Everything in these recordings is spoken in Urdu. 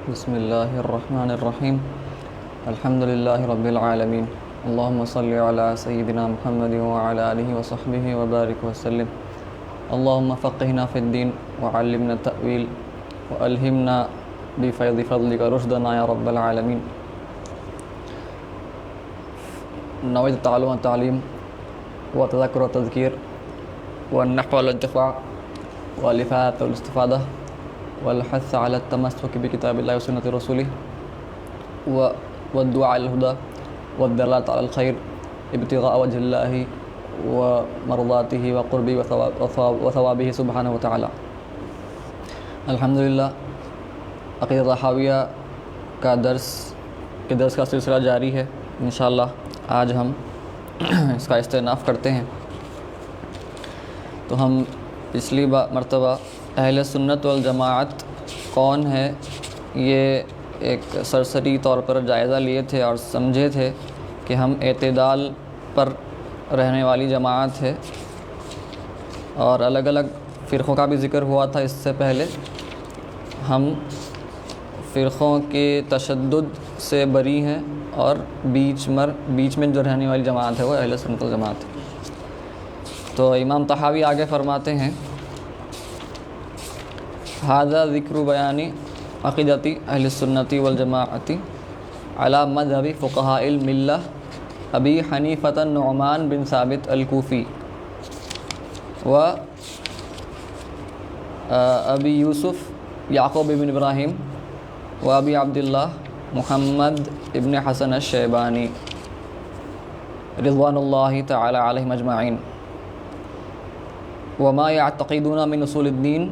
بسم اللہ الرحمن الرحیم الحمد للہ رب العالمین اللہم صلی علی سیدنا محمد وعلی آلہ وصحبہ وبارک وسلم اللہم فقہنا فی الدین وعلمنا التأویل والہمنا بفیض فضلک رشدنا یا رب العالمین. نویت التعلم والتعلیم وتذکر والتذکیر والنحو والانتفاع والإفادة والاستفادة والحث على التمسك بكتاب الله وسنة رسوله والدعاء على الهدى والدلالة على الخير ابتغاء وجه الله ومرضاته وقربه وثوابه سبحانه وتعالى. الحمدللہ عقیدہ طحاویہ کا درس کا سلسلہ جاری ہے. انشاءاللہ آج ہم اس کا استئناف کرتے ہیں. تو ہم پچھلی مرتبہ اہل سنت والجماعت کون ہے یہ ایک سرسری طور پر جائزہ لیے تھے اور سمجھے تھے کہ ہم اعتدال پر رہنے والی جماعت ہے, اور الگ الگ فرقوں کا بھی ذکر ہوا تھا اس سے پہلے. ہم فرقوں کے تشدد سے بری ہیں اور بیچ میں جو رہنے والی جماعت ہے وہ اہل سنت والجماعت ہے. تو امام طحاوی آگے فرماتے ہیں ھذا ذکر بیان عقیدۃ اہل السنۃ والجماعۃ علی مذہب فقہاء الملہ ابی حنیفۃ النعمان بن ثابت الکوفی و ابی یوسف یعقوب بن ابراہیم و ابی عبداللہ محمد ابن حسن الشیبانی رضوان اللہ تعالی علیہم اجمعین وما یعتقدون من اصول الدین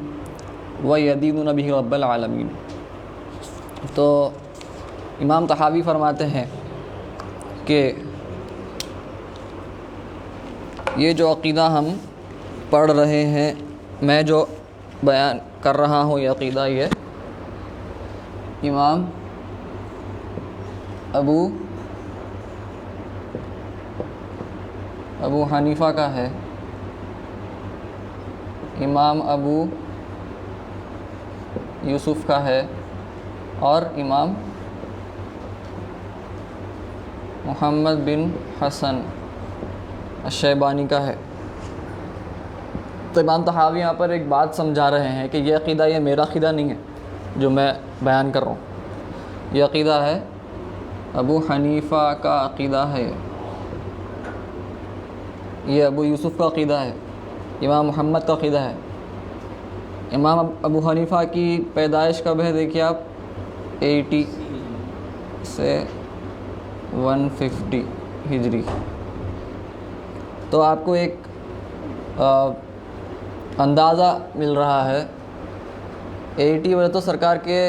وَيَدِينُونَ بِهِ رَبَّ الْعَالَمِينَ. تو امام طحاوی فرماتے ہیں کہ یہ جو عقیدہ ہم پڑھ رہے ہیں, میں جو بیان کر رہا ہوں, یہ عقیدہ یہ امام ابو حنیفہ کا ہے, امام ابو یوسف کا ہے اور امام محمد بن حسن الشیبانی کا ہے. تو امام طحاوی یہاں پر ایک بات سمجھا رہے ہیں کہ یہ عقیدہ یہ میرا عقیدہ نہیں ہے جو میں بیان کر رہا ہوں, یہ عقیدہ ہے ابو حنیفہ کا عقیدہ ہے, یہ ابو یوسف کا عقیدہ ہے, امام محمد کا عقیدہ ہے. امام ابو حنیفہ کی پیدائش کب ہے دیکھیے آپ, 80 سے 150 ہجری. تو آپ کو ایک اندازہ مل رہا ہے 80 بولے تو سرکار کے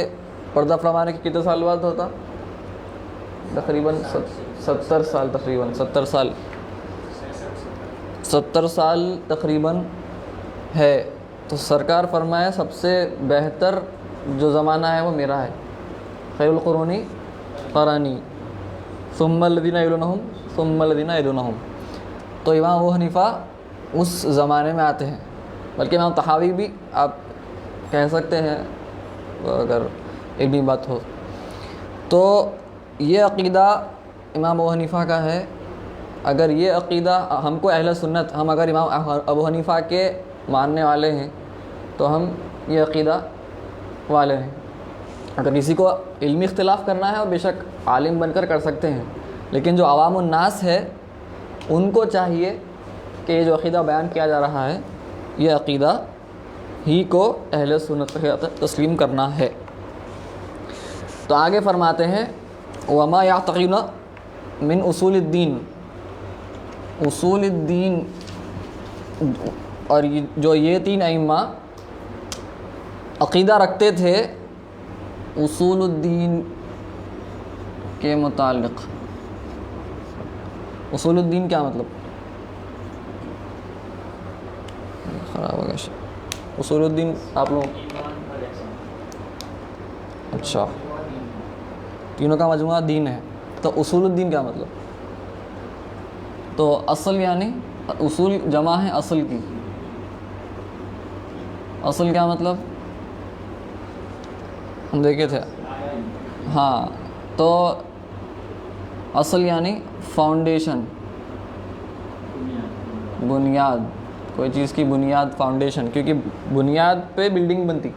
پردہ فرمانے کے کتنے سال بعد ہوتا, تقریباً 70 سال تقریباً ہے. تو سرکار فرمایا سب سے بہتر جو زمانہ ہے وہ میرا ہے, خیر القرون قرنی ثم الذین یلونہم ثم الذین یلونہم. تو امام ابو حنیفہ اس زمانے میں آتے ہیں, بلکہ امام طحاوی بھی آپ کہہ سکتے ہیں اگر علمی بات ہو. تو یہ عقیدہ امام ابو حنیفہ کا ہے. اگر یہ عقیدہ ہم کو اہل سنت, ہم اگر امام ابو حنیفہ کے ماننے والے ہیں تو ہم یہ عقیدہ والے ہیں. اگر کسی کو علمی اختلاف کرنا ہے وہ بے شک عالم بن کر کر سکتے ہیں, لیکن جو عوام الناس ہے ان کو چاہیے کہ یہ جو عقیدہ بیان کیا جا رہا ہے یہ عقیدہ ہی کو اہل سنت تسلیم کرنا ہے. تو آگے فرماتے ہیں وما یعتقدون من اصول الدین, اصول الدین, اور جو یہ 3 ائمہ عقیدہ رکھتے تھے اصول الدین کے متعلق. اصول الدین کیا مطلب, خراب ہو گیا اصول الدین آپ لوگ, اچھا تینوں کا مجموعہ دین ہے. تو اصول الدین کیا مطلب, تو اصل یعنی اصول جمع ہے اصل کی, اصل کیا مطلب ہم دیکھے تھے ہاں تو اصل یعنی فاؤنڈیشن، بنیاد، کوئی چیز کی بنیاد، فاؤنڈیشن، کیونکہ بنیاد پہ بلڈنگ بنتی،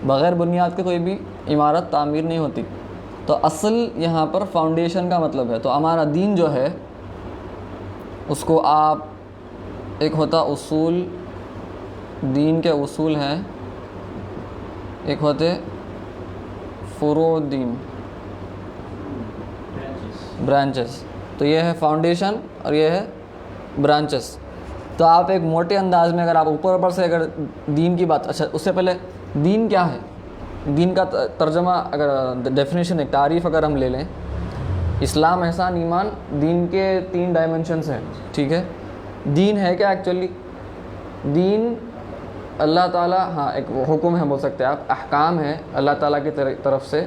بغیر بنیاد کے کوئی بھی عمارت تعمیر نہیں ہوتی. تو اصل یہاں پر فاؤنڈیشن کا مطلب ہے. تو ہمارا دین جو ہے اس کو آپ، ایک ہوتا اصول، دین کے اصول ہیں، ایک ہوتے فروع الدین، برانچز. تو یہ ہے فاؤنڈیشن اور یہ ہے برانچز. تو آپ ایک موٹے انداز میں اگر آپ اوپر سے اگر دین کی بات، اچھا اس سے پہلے دین کیا ہے، دین کا ترجمہ اگر ڈیفینیشن، ایک تعریف اگر ہم لے لیں، اسلام، احسان، ایمان، دین کے 3 ڈائمنشنز ہیں. ٹھیک ہے، دین ہے کیا ایکچولی؟ دین اللہ تعالیٰ، ہاں ایک حکم ہے بول سکتے ہیں آپ، احکام ہے اللہ تعالیٰ کی طرف سے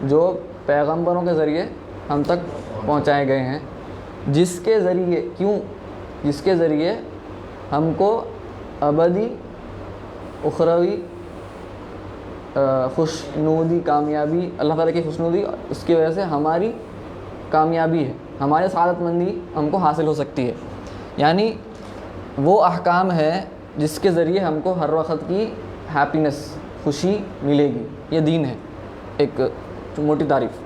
جو پیغمبروں کے ذریعے ہم تک پہنچائے گئے ہیں، جس کے ذریعے، جس کے ذریعے ہم کو ابدی اخروی خوشنودی، کامیابی، اللہ تعالیٰ کی خوشنودی، اس کی وجہ سے ہماری کامیابی ہے، ہماری سعادت مندی ہم کو حاصل ہو سکتی ہے. یعنی وہ احکام ہے جس کے ذریعے ہم کو ہر وقت کی ہیپینس، خوشی ملے گی. یہ دین ہے، ایک موٹی تعریف.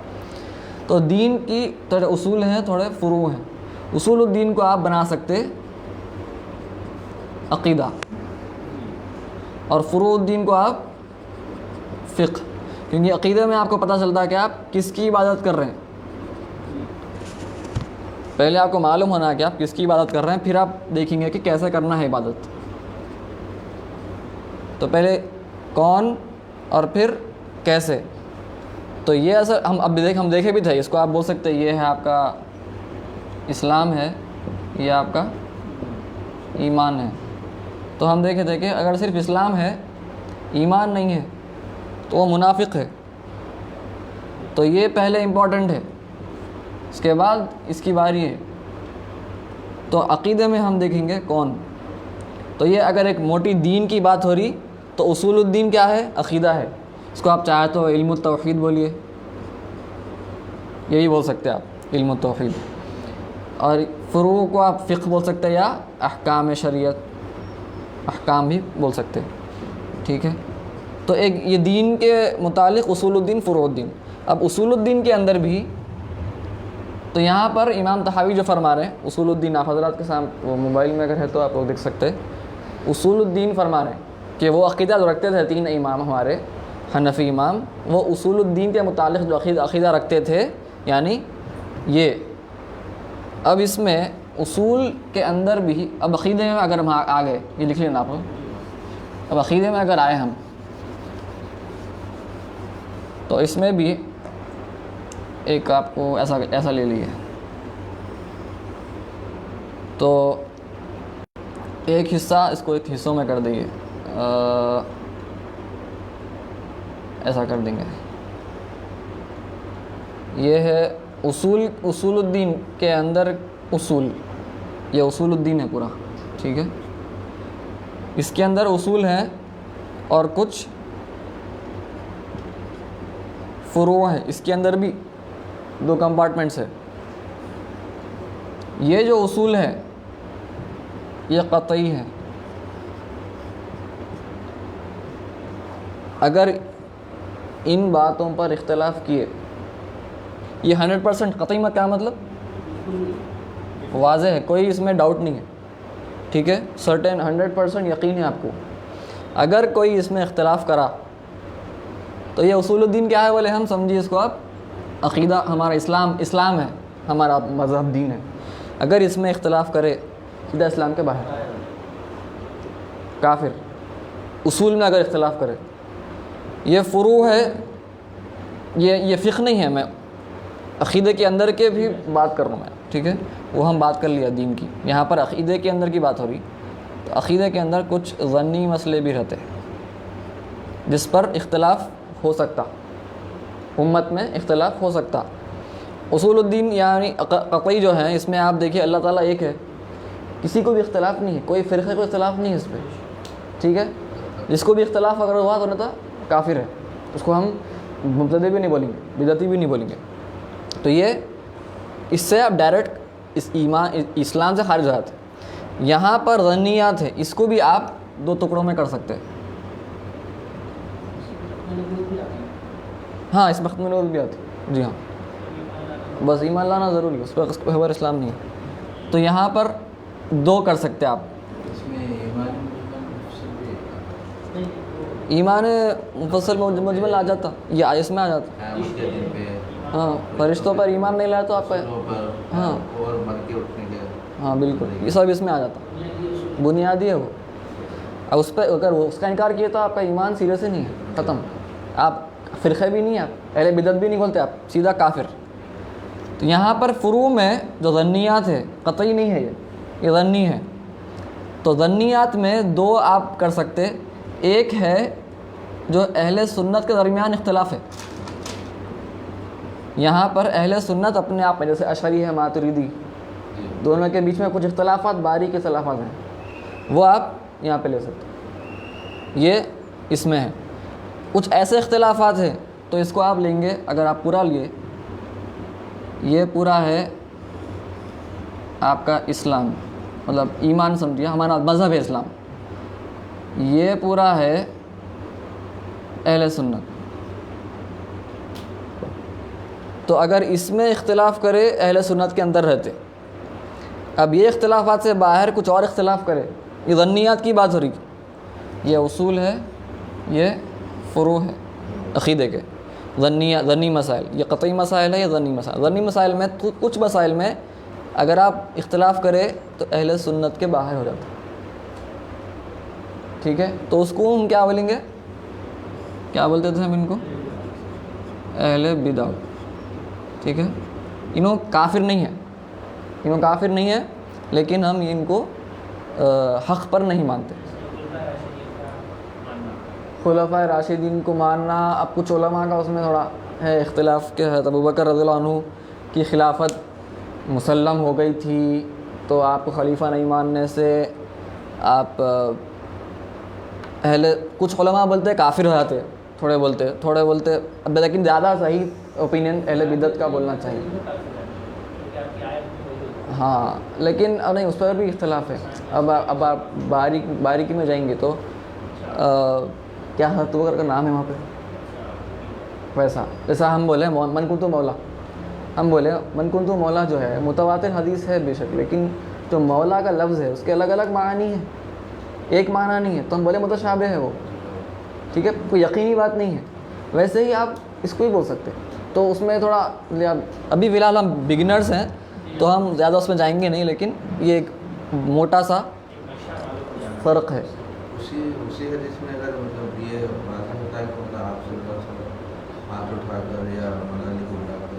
تو دین کی تھوڑے اصول ہیں، تھوڑے فروع ہیں. اصول الدین کو آپ بنا سکتے عقیدہ، اور فروع الدین کو آپ فقہ، کیونکہ عقیدے میں آپ کو پتہ چلتا ہے کہ آپ کس کی عبادت کر رہے ہیں. پہلے آپ کو معلوم ہونا ہے کہ آپ کس کی عبادت کر رہے ہیں، پھر آپ دیکھیں گے کہ کیسے کرنا ہے عبادت. تو پہلے کون اور پھر کیسے. تو یہ اثر ہم دیکھے بھی تھے. اس کو آپ بول سکتے ہیں یہ ہے آپ کا اسلام ہے، یہ آپ کا ایمان ہے. تو ہم دیکھے تھے کہ اگر صرف اسلام ہے، ایمان نہیں ہے، تو وہ منافق ہے. تو یہ پہلے امپورٹنٹ ہے، اس کے بعد اس کی باری ہے. تو عقیدے میں ہم دیکھیں گے کون. تو یہ اگر ایک موٹی دین کی بات ہو رہی تو اصول الدین کیا ہے؟ عقیدہ ہے. اس کو آپ چاہے تو علم التوحید بولیے، یہی بول سکتے ہیں آپ، علم التوحید. اور فروع کو آپ فقہ بول سکتے ہیں، یا احکام شریعت، احکام بھی بول سکتے ہیں. ٹھیک ہے، تو ایک یہ دین کے متعلق اصول الدین، فروع الدین. اب اصول الدین کے اندر بھی تو یہاں پر امام طحاوی جو فرما رہے ہیں، اصول الدین، آپ حضرات کے سامنے وہ موبائل میں اگر ہے تو آپ لوگ دیکھ سکتے ہیں. اصول الدین فرما رہے ہیں کہ وہ عقیدہ جو رکھتے تھے 3 امام ہمارے حنفی امام، وہ اصول الدین کے متعلق جو عقیدہ رکھتے تھے، یعنی یہ. اب اس میں اصول کے اندر بھی، اب عقیدے میں اگر ہم آ گئے، یہ لکھ لینا آپ. اب عقیدے میں اگر آئے ہم، تو اس میں بھی ایک آپ کو ایسا لے لیے. تو ایک حصہ اس کو ایک حصوں میں کر دیں، ایسا کر دیں گے. یہ ہے اصول الدین کے اندر اصول، یہ اصول الدین ہے پورا. ٹھیک ہے، اس کے اندر اصول ہیں اور کچھ فروع ہیں. اس کے اندر بھی 2 کمپارٹمنٹس ہیں. یہ جو اصول ہے یہ قطعی ہے. اگر ان باتوں پر اختلاف کیے، یہ 100% قطعی میں کیا مطلب؟ واضح ہے، کوئی اس میں ڈاؤٹ نہیں ہے. ٹھیک ہے، سرٹن 100% یقین ہے آپ کو. اگر کوئی اس میں اختلاف کرا تو یہ اصول الدین کیا ہے بولے ہم سمجھیے اس کو آپ عقیدہ، ہمارا اسلام ہے، ہمارا مذہب، دین ہے. اگر اس میں اختلاف کرے، سیدھا اسلام کے باہر، کافر. اصول میں اگر اختلاف کرے، یہ فروع ہے، یہ فقہ نہیں ہے. میں عقیدے کے اندر کے بھی بات کر رہا ہوں میں. ٹھیک ہے، وہ ہم بات کر لیا دین کی. یہاں پر عقیدے کے اندر کی بات ہو رہی. تو عقیدے کے اندر کچھ ظنی مسئلے بھی رہتے ہیں جس پر اختلاف ہو سکتا، امت میں اختلاف ہو سکتا. اصول الدین یعنی قطعی جو ہیں، اس میں آپ دیکھیے اللہ تعالیٰ ایک ہے، کسی کو بھی اختلاف نہیں ہے، کوئی فرقے کو اختلاف نہیں ہے اس پہ. ٹھیک ہے، جس کو بھی اختلاف اگر ہوا تو نہ تو کافر ہے، اس کو ہم مبتدی بھی نہیں بولیں گے, بدعتی بھی نہیں بولیں گے. تو یہ اس سے آپ ڈائریکٹ اس اسلام سے خارج ہو جاتے ہیں. یہاں پر ظنیات ہے, اس کو بھی آپ 2 ٹکڑوں میں کر سکتے ہیں. ہاں اس وقت میں روز بھی آتی, جی ہاں, بس ایمان لانا ضروری ہے, اس پر محور اسلام نہیں ہے. تو یہاں پر 2 کر سکتے آپ. ایمان مفصل مجمل آ جاتا, یا اس میں آ جاتا. ہاں فرشتوں پر ایمان نہیں لایا تو آپ ہاں ہاں بالکل, یہ سب اس میں آ جاتا, بنیادی ہے وہ. اب اس پہ اگر وہ اس کا انکار کیا تو آپ کا ایمان سیرے سے نہیں ہے, ختم. آپ فرقے بھی نہیں ہیں, آپ اہل بدعت بھی نہیں بولتے, آپ سیدھا کافر. تو یہاں پر فروع میں جو ظنیات ہے, قطعی نہیں ہے, یہ ظنی ہے. تو ظنیات میں 2 آپ کر سکتے. ایک ہے جو اہل سنت کے درمیان اختلاف ہے. یہاں پر اہل سنت اپنے آپ میں, جیسے اشعری ہے, ماتریدی, دونوں کے بیچ میں کچھ اختلافات, باریک اختلافات ہیں, وہ آپ یہاں پہ لے سکتے. یہ اس میں ہے. کچھ ایسے اختلافات ہیں تو اس کو آپ لیں گے, اگر آپ پورا لیے, یہ پورا ہے آپ کا اسلام, مطلب ایمان سمجھیے, ہمارا مذہب ہے اسلام, یہ پورا ہے اہل سنت. تو اگر اس میں اختلاف کرے اہل سنت کے اندر رہتے, اب یہ اختلافات سے باہر کچھ اور اختلاف کرے, یہ ظنیات کی بات ہو رہی, یہ اصول ہے, یہ فروع ہے عقیدے کے. ظنی مسائل, یہ قطعی مسائل ہے, یہ ظنی مسائل. ظنی مسائل میں کچھ مسائل میں اگر آپ اختلاف کرے تو اہل سنت کے باہر ہو جاتا, ٹھیک ہے. تو اس کو ہم کیا بولیں گے, کیا بولتے تھے ہم ان کو, اہل بدعت, ٹھیک ہے. انہوں کافر نہیں ہے, انہوں کافر نہیں ہے, لیکن ہم ان کو حق پر نہیں مانتے. خلفائے راشدین کو ماننا, اب کچھ علماء کا اس میں تھوڑا ہے اختلاف کہ حضرت ابوبکر رضی اللہ عنہ کی خلافت مسلم ہو گئی تھی, تو آپ کو خلیفہ نہیں ماننے سے آپ کچھ علماء بولتے ہیں کافر ہو جاتے, تھوڑے بولتے اب, لیکن زیادہ صحیح اوپینین اہل بدعت کا بولنا چاہیے. ہاں لیکن اب نہیں, اس پر بھی اختلاف ہے. اب آپ باریکی میں جائیں گے تو کیا حضرت ابوبکر کا نام ہے وہاں پہ, ویسا ہم بولے من کنتو مولا, ہم بولے من کنتو مولا جو ہے متواتر حدیث ہے بے شک, لیکن جو مولا کا لفظ ہے اس کے الگ الگ معنی ہیں, ایک معنی نہیں ہے. تو ہم بولے متشابہ ہے وہ, ٹھیک ہے, کوئی یقینی بات نہیں ہے. ویسے ہی آپ اس کو ہی بول سکتے. تو اس میں تھوڑا, ابھی فی الحال ہم بگنرز ہیں تو ہم زیادہ اس میں جائیں گے نہیں, لیکن یہ ایک موٹا سا فرق ہے. اسی حدیث میں اگر مطلب یہ واضح ہوتا ہے کہ آپ صلی اللہ علیہ وسلم ہاتھ اٹھا کر یا منالی کو اٹھا کر,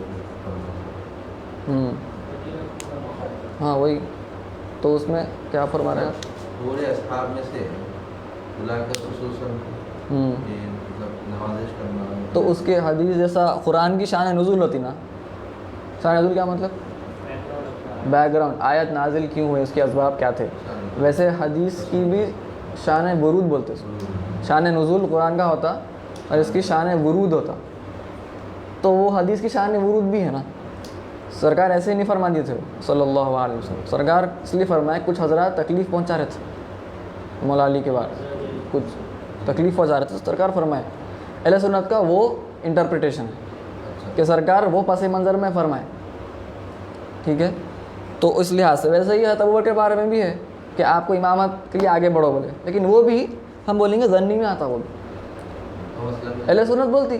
ہاں وہی, تو اس میں کیا فرما رہے ہیں, پورے اصحاب میں سے بلا کر خصوصاً مطلب نوازش کرنا, تو اس کے حدیث جیسا قرآن کی شان نزول ہوتی نا. شان نزول کیا مطلب, بیک گراؤنڈ, آیت نازل کیوں ہوئے, اس کے اسباب کیا تھے. ویسے حدیث کی بھی شان ورود بولتے ہیں. شان نزول قرآن کا ہوتا اور اس کی شان ورود ہوتا. تو وہ حدیث کی شان ورود بھی ہے نا. سرکار ایسے ہی نہیں فرما دیے تھے صلی اللہ علیہ وسلم. سرکار اس لیے فرمائے, کچھ حضرات تکلیف پہنچا رہے تھے مولا علی کے بعد, کچھ تکلیف پہنچا رہے تھے, سرکار فرمائے. اہل سنت کا وہ انٹرپریٹیشن ہے کہ سرکار وہ پس منظر میں فرمائے, ٹھیک ہے. تو اس لحاظ سے ویسے ہی ابوبکر کے بارے میں بھی ہے کہ آپ کو امامت کے لیے آگے بڑھو بولے, لیکن وہ بھی ہم بولیں گے ظنی میں آتا. وہ بھی اہل سنت بولتی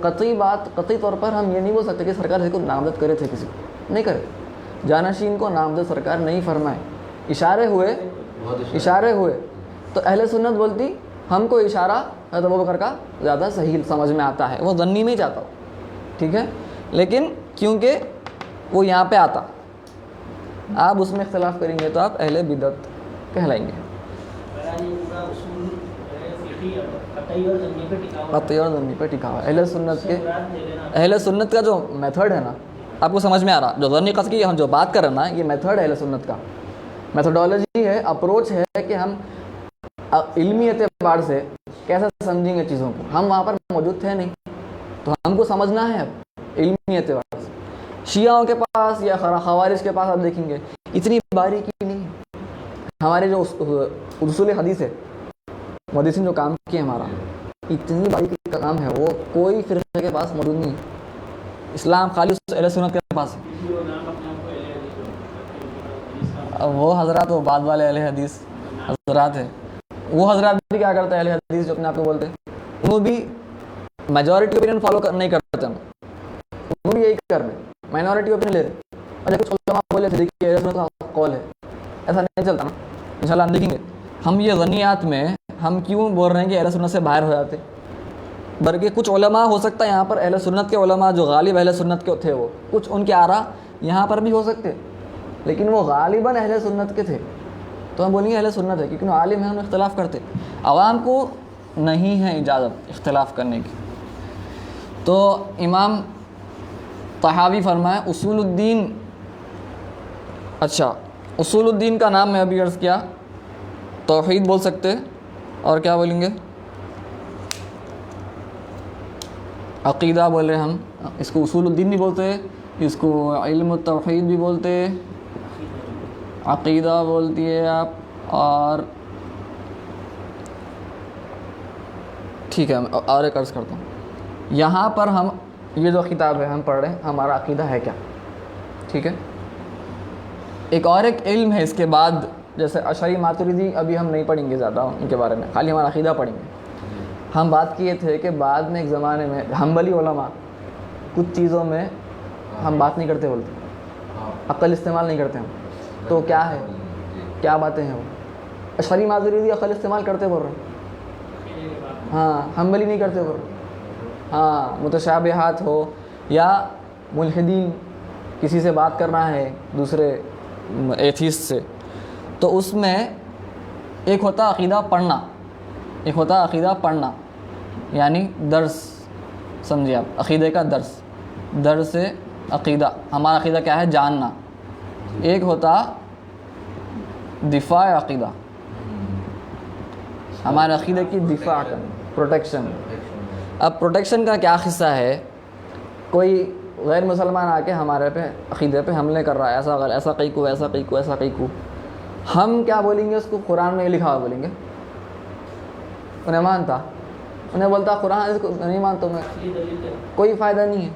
قطعی بات, قطعی طور پر ہم یہ نہیں بول سکتے کہ سرکار کسی کو نامزد کرے تھے, کسی کو نہیں کرے. جانشین کو نامزد سرکار نہیں فرمائے, اشارے ہوئے. تو اہل سنت بولتی ہم کو اشارہ حضرت ابوبکر کا زیادہ صحیح سمجھ میں آتا ہے, وہ ظنی میں ہی جاتا ہو, ٹھیک ہے. لیکن کیونکہ وہ یہاں پہ آتا, آپ اس میں اختلاف کریں گے تو آپ اہل بدعت کہلائیں گے. قطعی اور ظنی پہ ٹکا ہوا. اہل سنت کا جو میتھڈ ہے نا, آپ کو سمجھ میں آ رہا, جو ظنی قطعی ہم جو بات کر رہے ہیں نا, یہ میتھڈ ہے اہل سنت کا, میتھڈولوجی ہے, اپروچ ہے کہ ہم علمی اعتبار سے کیسے سمجھیں گے چیزوں کو. ہم وہاں پر موجود تھے نہیں, تو ہم کو سمجھنا ہے اب علمی اعتبار سے. شیعوں کے پاس یا خوارج کے پاس آپ دیکھیں گے اتنی باریکی نہیں ہے. ہمارے جو اصول حدیث ہے محدثین جو کام کیے ہمارا اتنی باریکی کا کام ہے وہ کوئی فرقے کے پاس موجود نہیں. اسلام خالی اہل سنت کے پاس ہے. وہ حضرات وہ بعد والے اہل حدیث حضرات ہیں. وہ حضرات بھی کیا کرتے ہیں اہل حدیث جو اپنے آپ کو بولتے ہیں وہ بھی میجورٹی اوپینین فالو نہیں کرتے ہیں. وہ بھی یہی کر رہے ہیں مائنورٹی اوپینین لے رہے ہیں. اور کچھ علماء بولے تھے کہ اہل سنت کا قول ہے. ایسا نہیں چلتا نا. انشاءاللہ ہم دیکھیں گے. ہم یہ ظنیات میں ہم کیوں بول رہے ہیں کہ اہل سنت سے باہر ہو جاتے, بلکہ کچھ علماء ہو سکتا ہے یہاں پر اہل سنت کے علماء جو غالب اہل سنت کے تھے وہ کچھ ان کے آراء یہاں پر بھی ہو سکتے لیکن وہ غالباً اہل سنت کے تھے تو ہم بولیں گے اہل سنت ہے کیونکہ وہ عالم ہیں, انہوں اختلاف کرتے. عوام کو نہیں ہے اجازت اختلاف کرنے کی. تو امام طحاوی فرمائے اصول الدین. اچھا اصول الدین کا نام میں ابھی عرض کیا توحید بول سکتے اور کیا بولیں گے عقیدہ بول رہے ہم. اس کو اصول الدین بھی بولتے, اس کو علم التوحید بھی بولتے, عقیدہ بولتی ہے آپ. اور ٹھیک ہے اور ایک عرض کرتا ہوں یہاں پر ہم یہ جو کتاب ہے ہم پڑھ رہے ہیں ہمارا عقیدہ ہے کیا, ٹھیک ہے. ایک اور ایک علم ہے اس کے بعد جیسے اشعری ماتریدی ابھی ہم نہیں پڑھیں گے زیادہ ان کے بارے میں, خالی ہمارا عقیدہ پڑھیں گے. ہم بات کیے تھے کہ بعد میں ایک زمانے میں حنبلی علماء کچھ چیزوں میں ہم بات نہیں کرتے بولتے, عقل استعمال نہیں کرتے ہم. تو کیا ہے کیا باتیں ہیں وہ اشعری ماتریدی عقل استعمال کرتے بول رہے ہیں, ہاں حنبلی نہیں کرتے بول رہے. ہاں متشابہات ہو یا ملحدین کسی سے بات کرنا ہے دوسرے ایتھیسٹ سے تو اس میں ایک ہوتا عقیدہ پڑھنا, ایک ہوتا عقیدہ پڑھنا یعنی درس, سمجھیے آپ عقیدے کا درس عقیدہ. ہمارا عقیدہ کیا ہے جاننا. ایک ہوتا دفاع عقیدہ, ہمارے عقیدے کی دفاع کرنا, پروٹیکشن. اب پروٹیکشن کا کیا قصہ ہے, کوئی غیر مسلمان آ کے ہمارے پہ عقیدے پہ حملے کر رہا ہے, ایسا قیقو ایسا قیقو ایسا قیقو. ہم کیا بولیں گے اس کو قرآن میں لکھا ہوا بولیں گے. انہیں مانتا, انہیں بولتا قرآن اس کو نہیں مانتا میں, کوئی فائدہ نہیں ہے.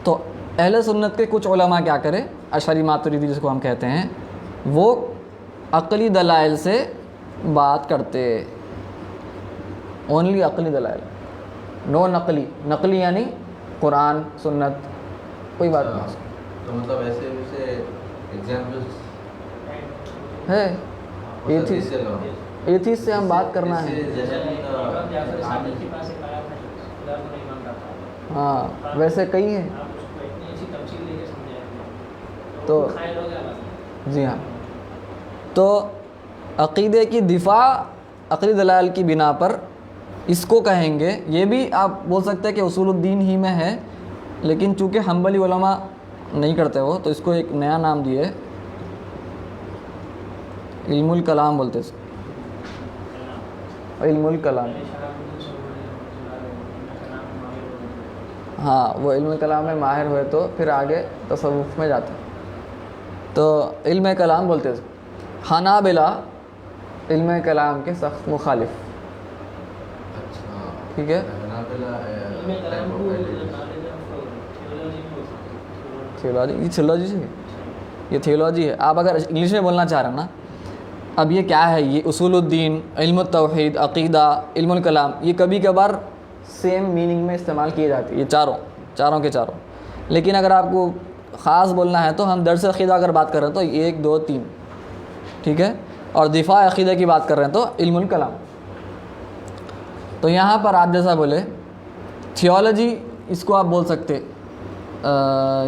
تو اہل سنت کے کچھ علماء کیا کرے اشعری ماتریدی جس کو ہم کہتے ہیں وہ عقلی دلائل سے بات کرتے, اونلی عقلی دلائل, نو نقلی. نقلی یعنی قرآن سنت کوئی بات نہیں. تو مطلب ایسے ویسے ایگزامپلس ہے ایتھیسٹ سے ہم بات کرنا ہے. ہاں ویسے کئی ہیں تو جی ہاں. تو عقیدے کی دفاع عقلی دلائل کی بنا پر اس کو کہیں گے. یہ بھی آپ بول سکتے ہیں کہ اصول الدین ہی میں ہے لیکن چونکہ حنبلی علماء نہیں کرتے وہ تو اس کو ایک نیا نام دیے علم الکلام بولتے اس کو. علم الکلام, ہاں وہ علم کلام میں ماہر ہوئے تو پھر آگے تصوف میں جاتے تو علم کلام بولتے اس کو. حنابلہ علم کلام کے سخت مخالف, ٹھیک ہے. تھیولوجی یہ تھیولوجی ہے. آپ اگر انگلش میں بولنا چاہ رہے ہیں نا, اب یہ کیا ہے, یہ اصول الدین, علم التوحید, عقیدہ, علم الکلام, یہ کبھی کبھار سیم میننگ میں استعمال کیے جاتے ہیں یہ چاروں کے چاروں. لیکن اگر آپ کو خاص بولنا ہے تو ہم درس عقیدہ اگر بات کر رہے ہیں تو 1 2 3, ٹھیک ہے. اور دفاع عقیدہ کی بات کر رہے ہیں تو علم الکلام. تو یہاں پر آپ جیسا بولے تھیولوجی اس کو آپ بول سکتے,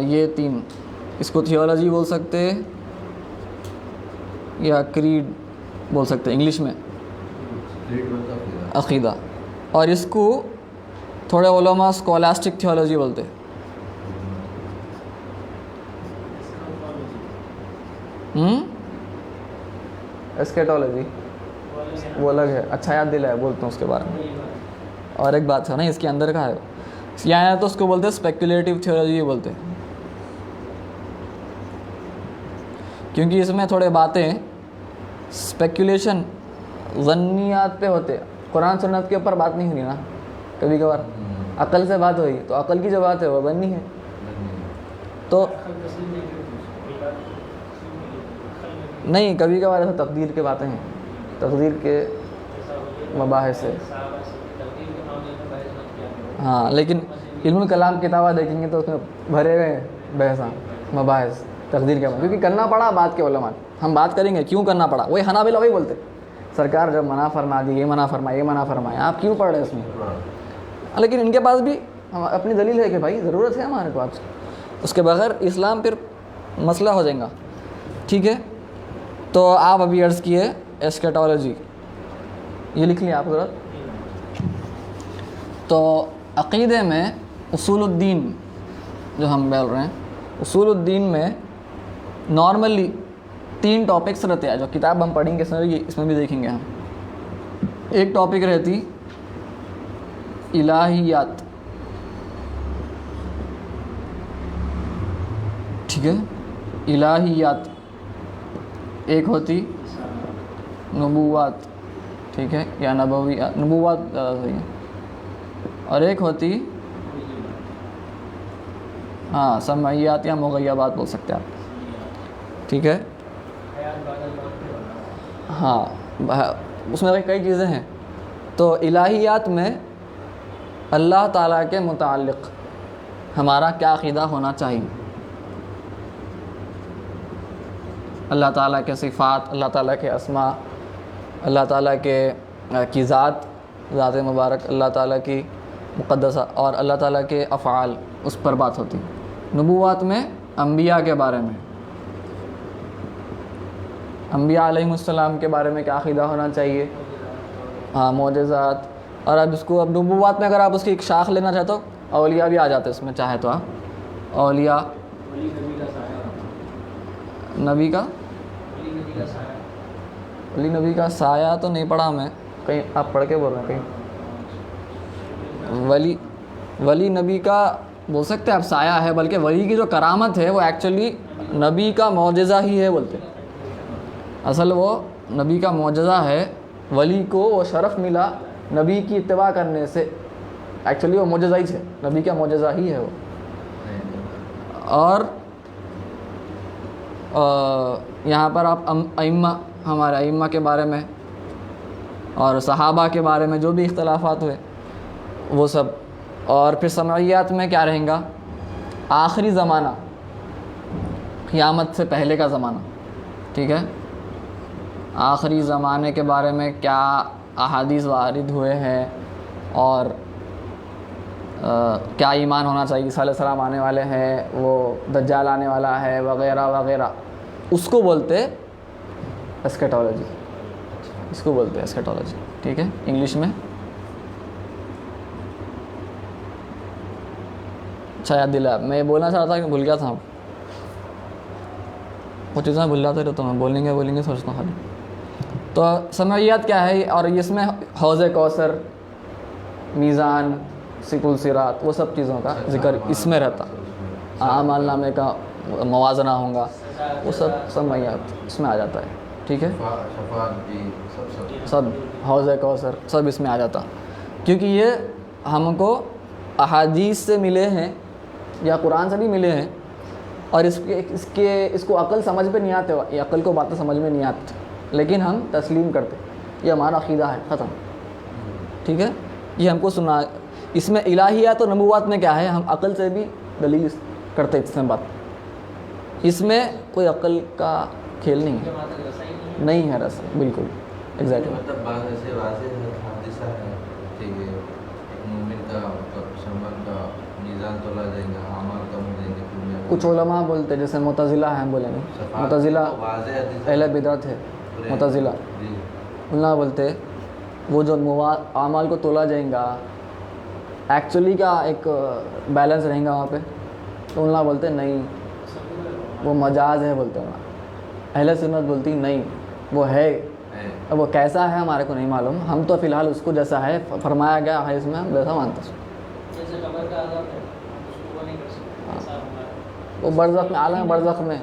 یہ 3 اس کو تھیولوجی بول سکتے یا کریڈ بول سکتے انگلش میں عقیدہ. اور اس کو تھوڑے علماء اسکولاسٹک تھیولوجی بولتے. اسکیٹولوجی وہ الگ ہے. اچھا یاد دلایا, بولتا ہوں اس کے بارے میں. اور ایک بات ہے نا اس کے اندر کا ہے یہاں تو اس کو بولتے ہیں اسپیکولیٹو تھیولوجی بولتے ہیں، کیونکہ اس میں تھوڑے باتیں اسپیکولیشن ظنیات پہ ہوتے، قرآن سنت کے اوپر بات نہیں ہوئی نا، کبھی کبھار عقل سے بات ہوئی تو عقل کی جو بات ہے وہ ظنی ہے. تو نہیں، کبھی کبھار ایسا تقدیر کے باتیں ہیں، تقدیر کے مباحث ہے. ہاں لیکن علم الکلام کتابیں دیکھیں گے تو اس میں بھرے ہوئے بحثاں مباحث تقدیر کے، کیونکہ کرنا پڑا بات کے علماء. ہم بات کریں گے کیوں کرنا پڑا، وہی حنابلہ وہی بولتے سرکار جب منع فرما دی، یہ منع فرمایا، یہ منع فرمایا، آپ کیوں پڑھ رہے ہیں اس میں. لیکن ان کے پاس بھی اپنی دلیل ہے کہ بھائی ضرورت ہے ہمارے پاس، اس کے بغیر اسلام پھر مسئلہ ہو جائے گا. ٹھیک ہے، تو آپ ابھی عرض کیے ایسکیٹالوجی، یہ لکھ لیا آپ ضرورت. تو عقیدے میں اصول الدین جو ہم بول رہے ہیں، اصول الدین میں نارملی 3 ٹاپکس رہتے ہیں جو کتاب ہم پڑھیں گے اس میں بھی دیکھیں گے ہم. ایک ٹاپک رہتی الہیات، ٹھیک ہے، الہیات. ایک ہوتی نبوات، ٹھیک ہے، یا نبویات، نبوات زیادہ صحیح ہے. اور ایک ہوتی ہاں سمعیات یا مغیبات بول سکتے ہیں آپ. ٹھیک ہے، ہاں اس میں کئی چیزیں ہیں. تو الہیات میں اللہ تعالیٰ کے متعلق ہمارا کیا عقیدہ ہونا چاہیے، اللہ تعالیٰ کے صفات، اللہ تعالیٰ کے اسماء، اللہ تعالیٰ کی ذات مبارک، اللہ تعالیٰ کی مقدسہ، اور اللہ تعالیٰ کے افعال، اس پر بات ہوتی. نبوات میں انبیاء کے بارے میں، انبیاء علیہ السلام کے بارے میں کیا عقیدہ ہونا چاہیے، ہاں معجزات. اور اب اس کو اب نبوات میں اگر آپ اس کی ایک شاخ لینا چاہتے ہو، اولیاء بھی آ جاتے اس میں، چاہے تو آپ اولیاء، نبی کا ولی نبی کا سایہ تو نہیں پڑھا میں کہیں، آپ پڑھ کے بول رہے ہیں کہیں. ولی نبی کا بول سکتے ہیں آپ سایہ ہے، بلکہ ولی کی جو کرامت ہے وہ ایکچولی نبی کا معجزہ ہی ہے بولتے. اصل وہ نبی کا معجزہ ہے، ولی کو وہ شرف ملا نبی کی اتباع کرنے سے، ایکچولی وہ معجزہ ہی ہے، نبی کا معجزہ ہی ہے وہ. اور یہاں پر آپ ائمہ، ہمارے ائمہ کے بارے میں اور صحابہ کے بارے میں جو بھی اختلافات ہوئے وہ سب. اور پھر سمعیات میں کیا رہیں گا، آخری زمانہ، قیامت سے پہلے کا زمانہ. ٹھیک ہے، آخری زمانے کے بارے میں کیا احادیث وارد ہوئے ہیں، اور کیا ایمان ہونا چاہیے، عیسیٰ علیہ السلام آنے والے ہیں، وہ دجال آنے والا ہے، وغیرہ وغیرہ. اس کو بولتے ایسکیٹالوجی، اس کو بولتے ایسکیٹالوجی. ٹھیک ہے، انگلش میں. اچھا یاد دلا، میں بولنا چاہتا تھا کہ بھول گیا تھا. وہ چیزیں بھول جاتے رہتا ہوں، بولیں گے سوچتا ہوں خالی. تو سمعیات کیا ہے، اور اس میں حوض کوثر، میزان، سکل صراط، وہ سب چیزوں کا ذکر اس میں رہتا. اعمال نامے کا موازنہ ہوگا، وہ سب سمعیات اس میں آ جاتا ہے. ٹھیک ہے، سب حوض کوثر سب اس میں آ جاتا، کیونکہ یہ ہم کو احادیث سے ملے ہیں یا قرآن سے بھی ملے ہیں، اور اس کو عقل سمجھ پہ نہیں آتے، یہ عقل کو باتیں سمجھ میں نہیں آتی، لیکن ہم تسلیم کرتے، یہ ہمارا عقیدہ ہے، ختم. ٹھیک ہے، یہ ہم کو سنا. اس میں الہیات اور نبوات میں کیا ہے، ہم عقل سے بھی دلیل کرتے اس میں بات، اس میں کوئی عقل کا کھیل نہیں ہے رس، بالکل ایگزیکٹلی. مطلب بعض ایسے واضح حادثہ ہے کہ مومن کا مسلمان کا میزان تولا جائے گا، اعمال کم ہو جائیں گے. کچھ علماء بولتے جیسے معتزلہ ہیں، بولیں گے معتزلہ اہل بدعت ہے، معتزلہ علماء بولتے وہ جو اعمال کو تولا جائیں گا، ایکچولی کا ایک بیلنس رہیں گا وہاں پہ. تو علماء بولتے نہیں، وہ مجاز ہے بولتے ہیں. اہل سنت بولتی نہیں، وہ ہے. اب وہ کیسا ہے ہمارے کو نہیں معلوم، ہم تو فی الحال اس کو جیسا ہے فرمایا گیا ہے اس میں ہم ویسا مانتے ہیں. جیسے قبر کا عذاب ہے اس کو وہ نہیں کر سکتے ایسا ہمارا وہ برزخ میں، عالم برزخ میں،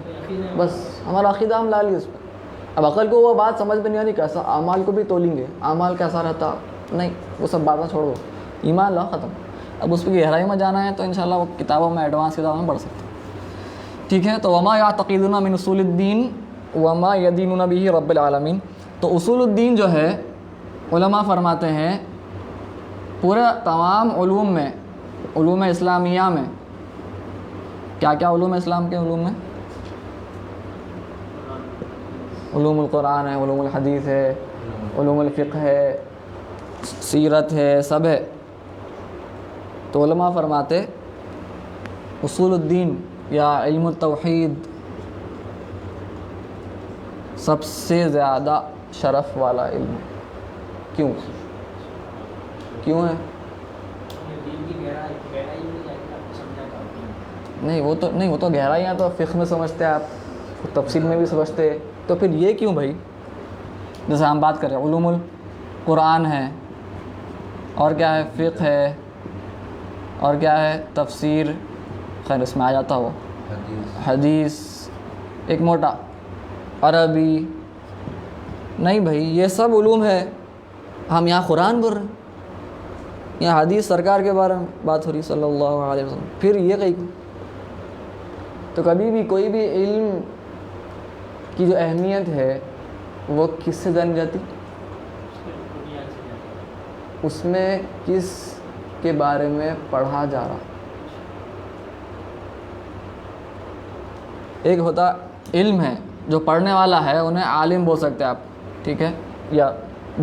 بس ہمارا عقیدہ ہم لا لیے اس پہ. اب عقل کو وہ بات سمجھ میں نہیں آ رہی کیسا اعمال کو بھی تولیں گے، اعمال کیسا رہتا، نہیں وہ سب باتیں چھوڑو، ایمان لا ختم. اب اس پہ گہرائی میں جانا ہے تو انشاءاللہ وہ کتابوں میں، ایڈوانس کتابوں میں پڑھ سکتے ہیں. ٹھیک ہے، تو وما یعتقدون من اصول الدین وما یدینون بہ رب العالمین. تو اصول الدین جو ہے علماء فرماتے ہیں پورے تمام علوم میں، علوم اسلامیہ میں، کیا کیا علوم اسلام کے علوم میں؟ علوم القرآن ہے، علوم الحدیث ہے، علوم الفقہ ہے، سیرت ہے، سب ہے. تو علماء فرماتے اصول الدین یا علم التوحید سب سے زیادہ شرف والا علم ہے. کیوں ہے؟ دین کی گہرائی میں جا کے آپ کو سمجھا پاتے ہیں. نہیں وہ تو گہرائیاں تو فقہ میں سمجھتے ہیں آپ، تفسیر میں بھی سمجھتے، تو پھر یہ کیوں بھائی؟ جیسے ہم بات کریں علوم القرآن ہے، اور کیا ہے، فقہ ہے، اور کیا ہے، تفسیر، خیر اس میں آ جاتا ہو، حدیث، ایک موٹا عربی. نہیں بھائی یہ سب علوم ہے، ہم یہاں قرآن بول رہے ہیں، یہاں حدیث سرکار کے بارے میں بات ہو رہی صلی اللہ علیہ وسلم، پھر یہ کہیں. تو کبھی بھی کوئی بھی علم کی جو اہمیت ہے وہ کس سے جانی جاتی؟ اس میں کس کے بارے میں پڑھا جا رہا. ایک ہوتا علم ہے، جو پڑھنے والا ہے انہیں عالم بول سکتے ہیں آپ، ٹھیک ہے، یا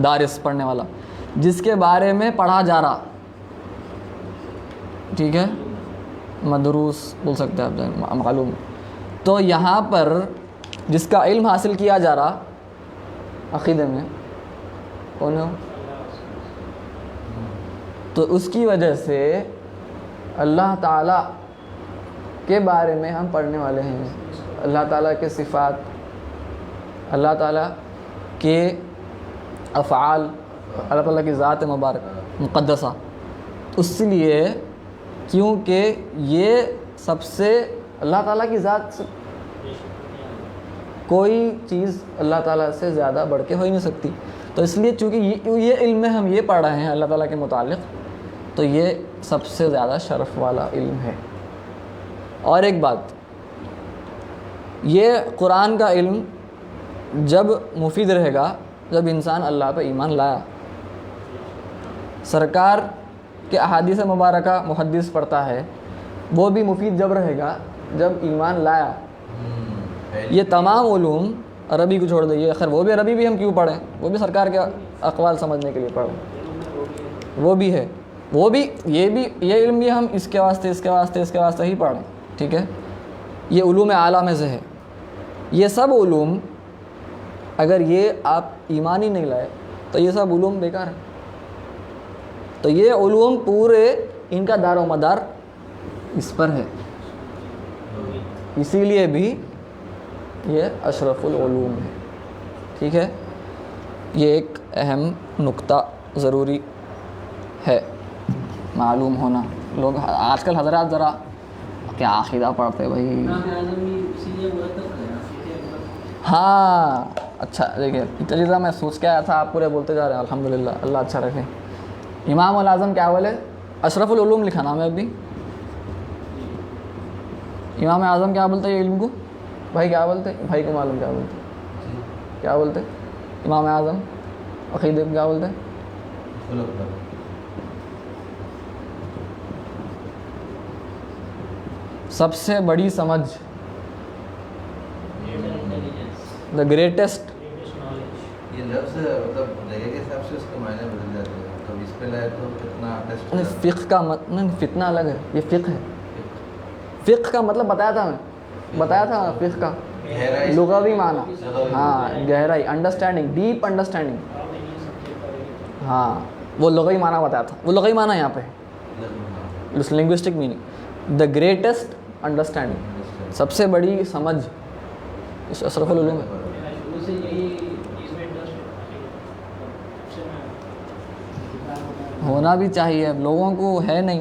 دارس پڑھنے والا، جس کے بارے میں پڑھا جا رہا، ٹھیک ہے، مدروس بول سکتے ہیں آپ، معلوم. تو یہاں پر جس کا علم حاصل کیا جا رہا عقیدے میں کون ہو؟ تو اس کی وجہ سے اللہ تعالیٰ کے بارے میں ہم پڑھنے والے ہیں. اللہ تعالیٰ کے صفات، اللہ تعالیٰ کے افعال، اللہ تعالیٰ کی ذات مبارک مقدسہ. اس لیے کیونکہ یہ سب سے اللہ تعالیٰ کی ذات سے کوئی چیز اللہ تعالیٰ سے زیادہ بڑھ کے ہو ہی نہیں سکتی. تو اس لیے چونکہ یہ علم میں ہم یہ پڑھ رہے ہیں اللہ تعالیٰ کے متعلق، تو یہ سب سے زیادہ شرف والا علم ہے. اور ایک بات، یہ قرآن کا علم جب مفید رہے گا جب انسان اللہ پہ ایمان لایا. سرکار کے احادیث مبارکہ محدث پڑھتا ہے، وہ بھی مفید جب رہے گا جب ایمان لایا. یہ تمام علوم، عربی کو چھوڑ دئیے، خیر وہ بھی عربی بھی ہم کیوں پڑھیں، وہ بھی سرکار کے اقوال سمجھنے کے لیے پڑھیں، وہ بھی ہے، وہ بھی یہ علم بھی ہم اس کے واسطے ہی پڑھیں. ٹھیک ہے، یہ علوم اعلیٰ میں سے ہے. یہ سب علوم اگر یہ آپ ایمان ہی نہیں لائے تو یہ سب علوم بیکار ہیں. تو یہ علوم پورے ان کا دار و مدار اس پر ہے، اسی لیے بھی یہ اشرف العلوم ہے. ٹھیک ہے، یہ ایک اہم نقطہ ضروری ہے معلوم ہونا. لوگ آج کل حضرات ذرا کیا عقیدہ پڑھتے بھائی. ہاں اچھا دیکھیے، چلیے میں سوچ کے آیا تھا، آپ پورے بولتے جا رہے ہیں، الحمدللہ، اللہ اچھا رکھے. امام الاعظم کیا بولے؟ اشرف العلوم لکھا نام ہے ابھی. امام اعظم کیا بولتے ہیں علم کو؟ بھائی کیا بولتے؟ بھائی کو معلوم کیا بولتے امام اعظم عقیدے کو کیا بولتے؟ سب سے بڑی سمجھ، دا گریٹسٹ. یہ لفظ مطلب جگہ کے حساب سے اس کے معنی بدل جاتے ہیں. تو اس پہ لائے تو فتنہ ٹیسٹ، فقہ کا نہیں، فتنہ الگ ہے، یہ فقہ ہے. فقہ کا مطلب بتایا تھا فقہ کا لغوی معنی، ہاں گہرائی، انڈرسٹینڈنگ، ڈیپ انڈرسٹینڈنگ. ہاں وہ لغوی معنی بتایا تھا، وہ لغوی معنی یہاں پہ linguistic meaning, the greatest understanding, سب سے بڑی سمجھ اس اشرف العلوم ہے. ہونا بھی چاہیے، اب لوگوں کو ہے نہیں.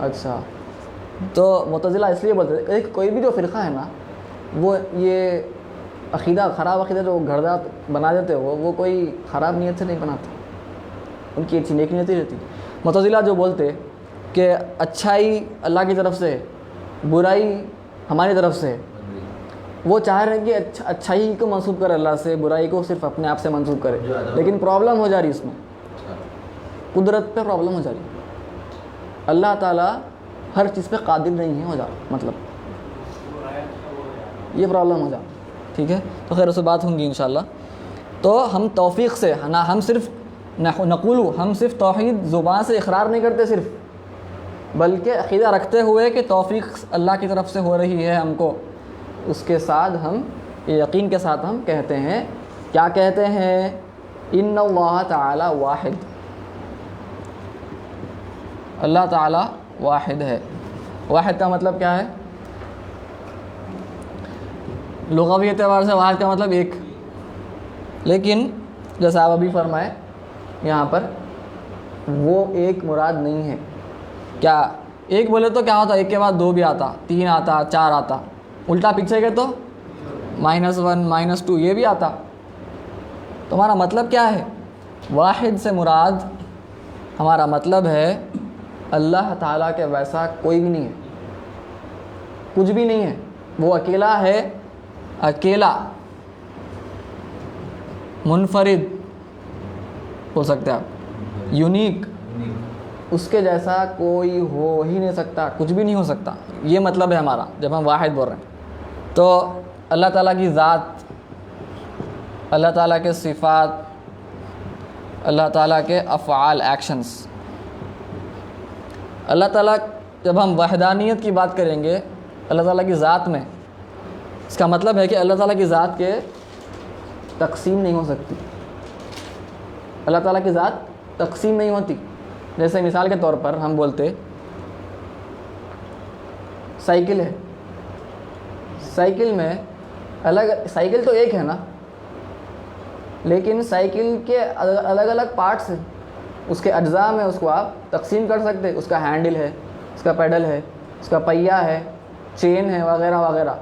اچھا تو معتزلہ اس لیے بولتے ہیں ایک کوئی بھی جو فرقہ ہے نا وہ یہ عقیدہ خراب عقیدہ جو گھردات بنا دیتے وہ کوئی خراب نیت سے نہیں بناتے, ان کی اچھی نیک نیت ہی رہتی. معتزلہ جو بولتے کہ اچھائی اللہ کی طرف سے برائی ہماری طرف سے, وہ چاہ رہے ہیں کہ اچھائی کو منسوب کرے اللہ سے, برائی کو صرف اپنے آپ سے منسوب کرے. لیکن پرابلم ہو جا رہی اس میں, قدرت پہ پرابلم ہو جا رہی. اللہ تعالیٰ ہر چیز پہ قادر نہیں ہے ہو جا مطلب یہ پرابلم ہو جا. ٹھیک ہے, تو خیر اس سے بات ہوں گی انشاءاللہ. تو ہم توفیق سے نہ ہم صرف نقولو ہم صرف توحید زبان سے اقرار نہیں کرتے صرف, بلکہ عقیدہ رکھتے ہوئے کہ توفیق اللہ کی طرف سے ہو رہی ہے ہم کو, اس کے ساتھ ہم یقین کے ساتھ ہم کہتے ہیں. کیا کہتے ہیں؟ ان اللہ تعالی واحد, اللہ تعالی واحد ہے. واحد کا مطلب کیا ہے؟ لغوی اعتبار سے واحد کا مطلب ایک, لیکن جیسا آپ ابھی فرمائے یہاں پر وہ ایک مراد نہیں ہے. کیا ایک بولے تو کیا ہوتا, ایک کے بعد دو بھی آتا, تین آتا, چار آتا, الٹا پیچھے گئے تو -1 -2 یہ بھی آتا. تمہارا مطلب کیا ہے؟ واحد سے مراد ہمارا مطلب ہے اللہ تعالیٰ کے ویسا کوئی بھی نہیں ہے, کچھ بھی نہیں ہے. وہ اکیلا ہے, اکیلا منفرد ہو سکتے آپ, یونیک, اس کے جیسا کوئی ہو ہی نہیں سکتا, کچھ بھی نہیں ہو سکتا. یہ مطلب ہے ہمارا جب ہم واحد بول رہے ہیں. تو اللہ تعالیٰ کی ذات, اللہ تعالیٰ کے صفات, اللہ تعالیٰ کے افعال ایکشنز. اللہ تعالیٰ جب ہم وحدانیت کی بات کریں گے اللہ تعالیٰ کی ذات میں, اس کا مطلب ہے کہ اللہ تعالیٰ کی ذات کے تقسیم نہیں ہو سکتی. اللہ تعالیٰ کی ذات تقسیم نہیں ہوتی. جیسے مثال کے طور پر ہم بولتے سائیکل ہے, سائیکل میں سائیکل تو ایک ہے نا, لیکن سائیکل کے الگ الگ پارٹس ہیں, اس کے اجزاء میں اس کو آپ تقسیم کر سکتے. اس کا ہینڈل ہے, اس کا پیڈل ہے, اس کا پہیہ ہے, چین ہے, وغیرہ وغیرہ.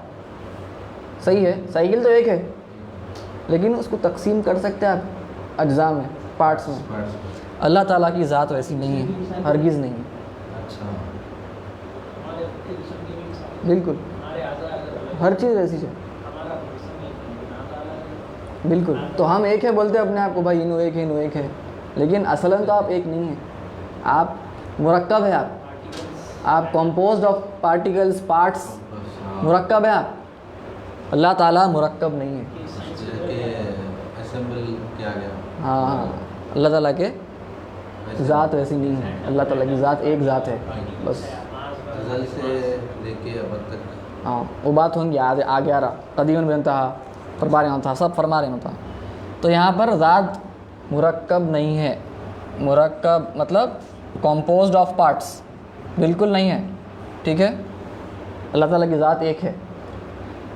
صحیح ہے, سائیکل تو ایک ہے لیکن اس کو تقسیم کر سکتے آپ اجزاء میں, پارٹس میں. اللہ تعالیٰ کی ذات ویسی نہیں ہے, ہرگز نہیں ہے. بالکل ہر چیز ایسی ہے, بالکل. تو ہم ایک ہے بولتے اپنے آپ کو, بھائی انو ایک ہے, انو ایک ہے, لیکن اصلاً تو آپ ایک نہیں ہیں. آپ مرکب ہے, آپ کمپوزڈ آف پارٹیکلز, پارٹس, مرکب ہے آپ. اللہ تعالیٰ مرکب نہیں ہے. ہاں ہاں, اللہ تعالیٰ کے ذات ویسی نہیں ہے. اللہ تعالیٰ کی ذات ایک ذات ہے بس. ازل سے لے کے اب تک. ہاں وہ بات ہوں گی آگے آ رہا. قدیم بنتا فرما رہے ہوتا, سب فرما رہے ہوتا. تو یہاں پر ذات مرکب نہیں ہے. مرکب مطلب کمپوزڈ آف پارٹس, بالکل نہیں ہے. ٹھیک ہے, اللہ تعالیٰ کی ذات ایک ہے.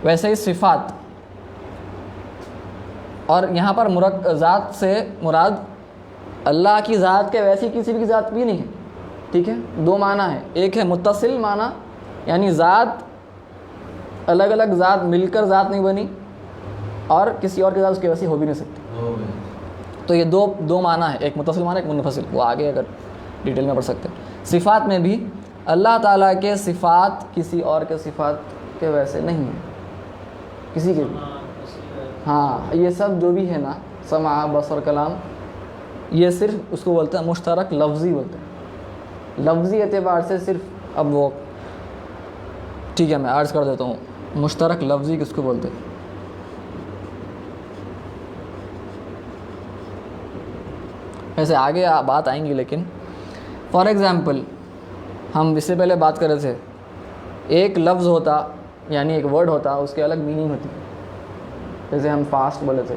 ویسے ہی صفات, اور یہاں پر ذات سے مراد اللہ کی ذات کے ویسی کسی بھی ذات بھی نہیں ہے. ٹھیک ہے, دو معنی ہے. ایک ہے متصل معنی, یعنی ذات الگ الگ ذات مل کر ذات نہیں بنی, اور کسی اور کی ذات اس کی ویسی ہو بھی نہیں سکتی. تو یہ دو معنی ہے, ایک متصل معنی, ایک منفصل. وہ آگے اگر ڈیٹیل میں پڑھ سکتے ہیں. صفات میں بھی اللہ تعالیٰ کے صفات کسی اور کے صفات کے ویسے نہیں ہیں, کسی کے بھی. ہاں یہ سب جو بھی ہے نا, سمع, بصر, کلام, یہ صرف اس کو بولتے ہیں مشترک لفظی بولتے ہیں. لفظی اعتبار سے صرف, اب وہ ٹھیک ہے میں عرض کر دیتا ہوں, مشترک لفظی کس کو بولتے ہیں. ایسے آگے بات آئیں گی, لیکن فار ایگزامپل ہم اس سے پہلے بات کر رہے تھے, ایک لفظ ہوتا یعنی ایک ورڈ ہوتا, اس کے الگ میننگ ہوتی. جیسے ہم فاسٹ بولے تھے,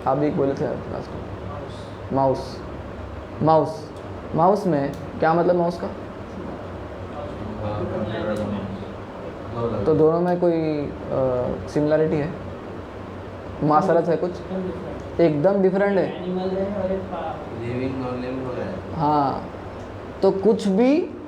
آپ بھی ایک بولے تھے ماؤس. ماؤس, ماؤس میں کیا مطلب ماؤس کا؟ تو دونوں میں کوئی سملرٹی ہے, مماثلت ہے کچھ؟ ایک دم ڈفرینٹ ہے. ہاں تو کچھ بھی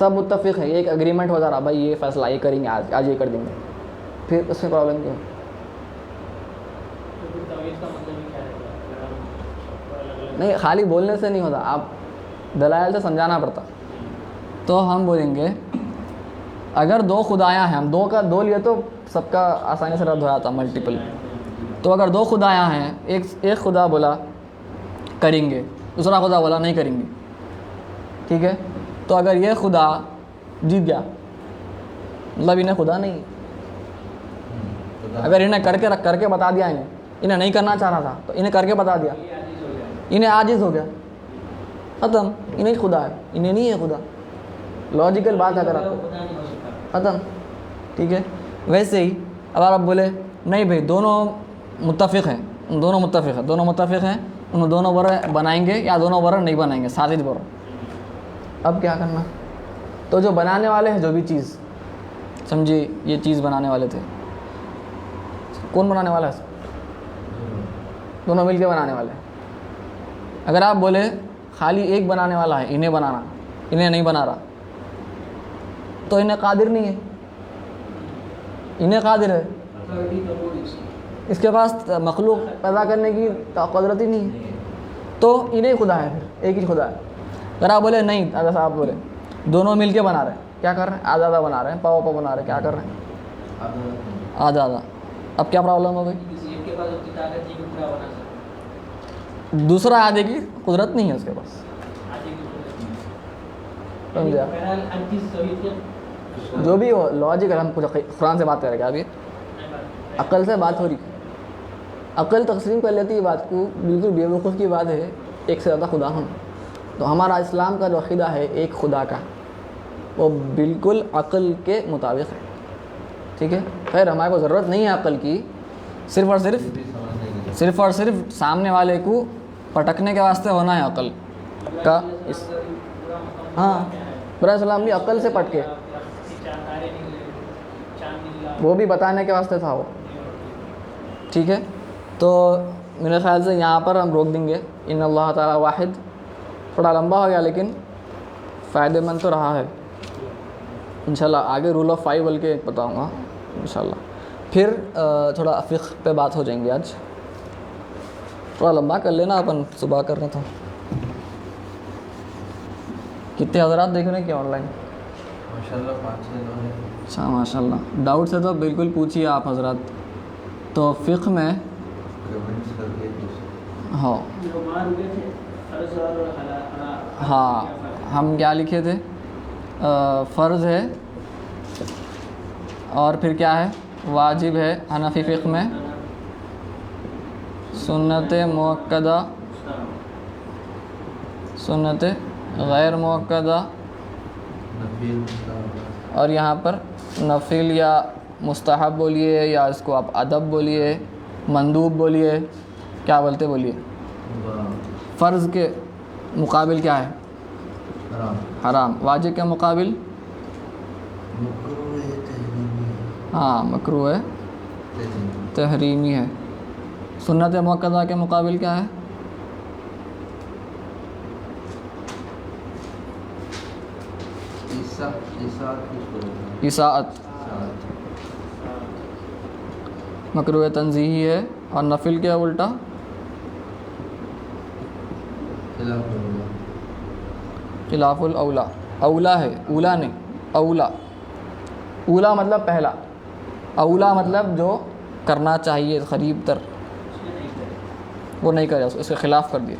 سب متفق ہے, یہ ایک اگریمنٹ ہو جا رہا, بھائی یہ فیصلہ یہ کریں گے, آج یہ کر دیں گے, پھر اس میں پرابلم کیوں؟ تو پھر توحید کا مطلب ہی کیا رہتا ہے؟ اگر ہم سب کو الگ الگ نہیں, خالی بولنے سے نہیں ہوتا, آپ دلائل سے سمجھانا پڑتا. تو ہم بولیں گے اگر دو خدایاں ہیں, ہم دو کا دو لیے تو سب کا آسانی سے رد ہو جاتا ملٹیپل. تو اگر دو خدایاں ہیں, ایک خدا بولا کریں گے, دوسرا خدا بولا نہیں کریں گے, ٹھیک ہے, تو اگر یہ خدا جیت گیا مطلب انہیں خدا نہیں, اگر انہیں کر کے بتا دیا, انہیں نہیں کرنا چاہ رہا تھا تو انہیں کر کے بتا دیا, یہ عاجز ہو گیا. انہیں عاجز ہو گیا, ختم, انہیں خدا ہے, انہیں نہیں ہے خدا. لاجیکل بات ہے, اگر آپ کو خدا نہیں ہو سکتا. ختم, ٹھیک ہے. ویسے ہی اگر آپ بولے نہیں بھائی دونوں متفق ہیں, دونوں متفق ہیں, ان دونوں برے بنائیں گے یا دونوں برے نہیں بنائیں گے, ساجد برے, اب کیا کرنا؟ تو جو بنانے والے ہیں, جو بھی چیز سمجھیے یہ چیز بنانے والے تھے, کون بنانے والا ہے؟ دونوں مل کے بنانے والے. اگر آپ بولے خالی ایک بنانے والا ہے, انہیں بنانا, انہیں نہیں بنا رہا, تو انہیں قادر نہیں ہے, انہیں قادر ہے, Authority تو وہ اس کی. اس کے پاس مخلوق پیدا کرنے کی قدرت ہی نہیں ہے, تو انہیں خدا ہے, پھر ایک ہی خدا ہے. اگر آپ بولے نہیں, اگر صاحب بولے دونوں مل کے بنا رہے ہیں, کیا کر رہے ہیں؟ آدھا آدھا بنا رہے ہیں, پاؤ بنا رہے ہیں, کیا کر رہے ہیں؟ آدھا آدھا. اب کیا پرابلم ہو گئی؟ کسی ایک کے پاس اتنی طاقت نہیں کہ پورا بنا سکے. دوسرا آدھے کی قدرت نہیں ہے اس کے پاس, آدھی کی قدرت نہیں. سمجھا؟ بہرحال ہر چیز توحید کے جو بھی ہو لاجک, ہم کچھ قرآن سے بات کر رہے ہیں, ابھی عقل سے بات ہو رہی, عقل تقسیم کر لیتی ہے بات کو, بالکل بے وقوف کی بات ہے ایک سے زیادہ خدا ہوں. تو ہمارا اسلام کا جو عقیدہ ہے ایک خدا کا, وہ بالکل عقل کے مطابق ہے, ٹھیک ہے. خیر ہمارے کو ضرورت نہیں ہے عقل کی, صرف اور صرف سامنے والے کو پٹکنے کے واسطے ہونا ہے عقل کا. ہاں, برائے السلام بھی عقل سے پٹکے, وہ بھی بتانے کے واسطے تھا وہ, ٹھیک ہے. تو میرے خیال سے یہاں پر ہم روک دیں گے. ان اللہ تعالیٰ واحد, تھوڑا لمبا ہو گیا لیکن فائدہ مند تو رہا ہے. انشاءاللہ آگے رول آف 5 بلکہ ایک بتاؤں گا انشاءاللہ. پھر تھوڑا فقہ پہ بات ہو جائیں گے. آج تھوڑا لمبا کر لینا, اپن صبح کرنا تھا. کتنے حضرات دیکھ رہے ہیں کیا آن لائن؟ ماشاءاللہ 5-6 لوگ ہیں. اچھا ماشاء اللہ. ڈاؤٹ ہے تو بالکل پوچھیے آپ حضرات. تو فقہ میں کمنٹس کر کے پوچھیں. ہاں جو مار ہوئے تھے فرض اور حلال. ہاں, ہم کیا لکھے تھے؟ فرض ہے, اور پھر کیا ہے؟ واجب ہے حنفی فقہ میں, سنت مؤکدہ, سنت غیر مؤکدہ, نفی مستحب. اور یہاں پر نفل یا مستحب بولیے, یا اس کو آپ ادب بولیے, مندوب بولیے, کیا بولتے بولیے. فرض کے مقابل کیا ہے؟ حرام. واجب کے مقابل ہاں مکروہ ہے, تحریمی ہے. سنت مؤکدہ کے مقابل کیا ہے؟ اساءت, مکروہ تنزیہی ہے. اور نفل کے الٹا خلاف الاولا. اولا ہے, اولا نہیں, اولا. اولا مطلب پہلا, اولا مطلب جو کرنا چاہیے قریب تر, وہ نہیں کرے, اس کے خلاف کر دیا.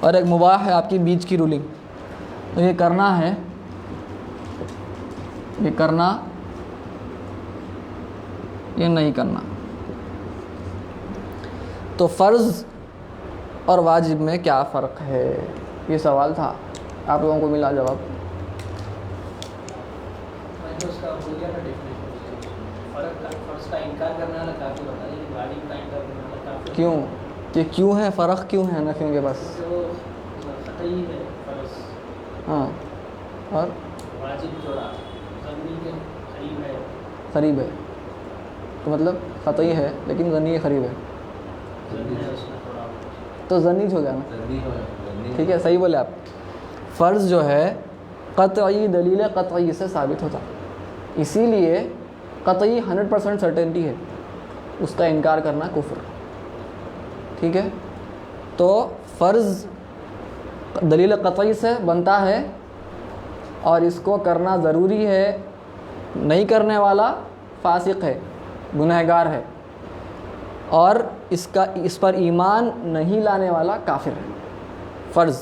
اور ایک مباح ہے آپ کی بیچ کی رولنگ, تو یہ کرنا ہے, یہ کرنا, یہ نہیں کرنا. تو فرض اور واجب میں کیا فرق ہے؟ یہ سوال تھا, آپ لوگوں کو ملا جواب. اس کا ہو گیا تھا ڈیفینیشن. فرض کا انکار کرنے والا کافی بتا دیں کہ واجب کا انکار کرنے والا کافی. کیوں؟ کہ کیوں ہے فرق, کیوں ہے نفیوں کے پاس؟ جو قطعی ہے فرض, ہاں, اور واجب تھوڑا ضروری کے قریب ہے. قریب ہے, تو مطلب قطعی ہے لیکن ظنی قریب ہے, ضروری ہے اس میں تھوڑا. تو ظنی ہو گیا نا. ٹھیک ہے, صحیح بولے آپ. فرض جو ہے قطعی دلیل قطعی سے ثابت ہوتا، اسی لیے قطعی 100% سرٹینٹی ہے، اس کا انکار کرنا کفر. ٹھیک ہے، تو فرض دلیل قطعی سے بنتا ہے اور اس کو کرنا ضروری ہے، نہیں کرنے والا فاسق ہے، گنہگار ہے، اور اس پر ایمان نہیں لانے والا کافر ہے. فرض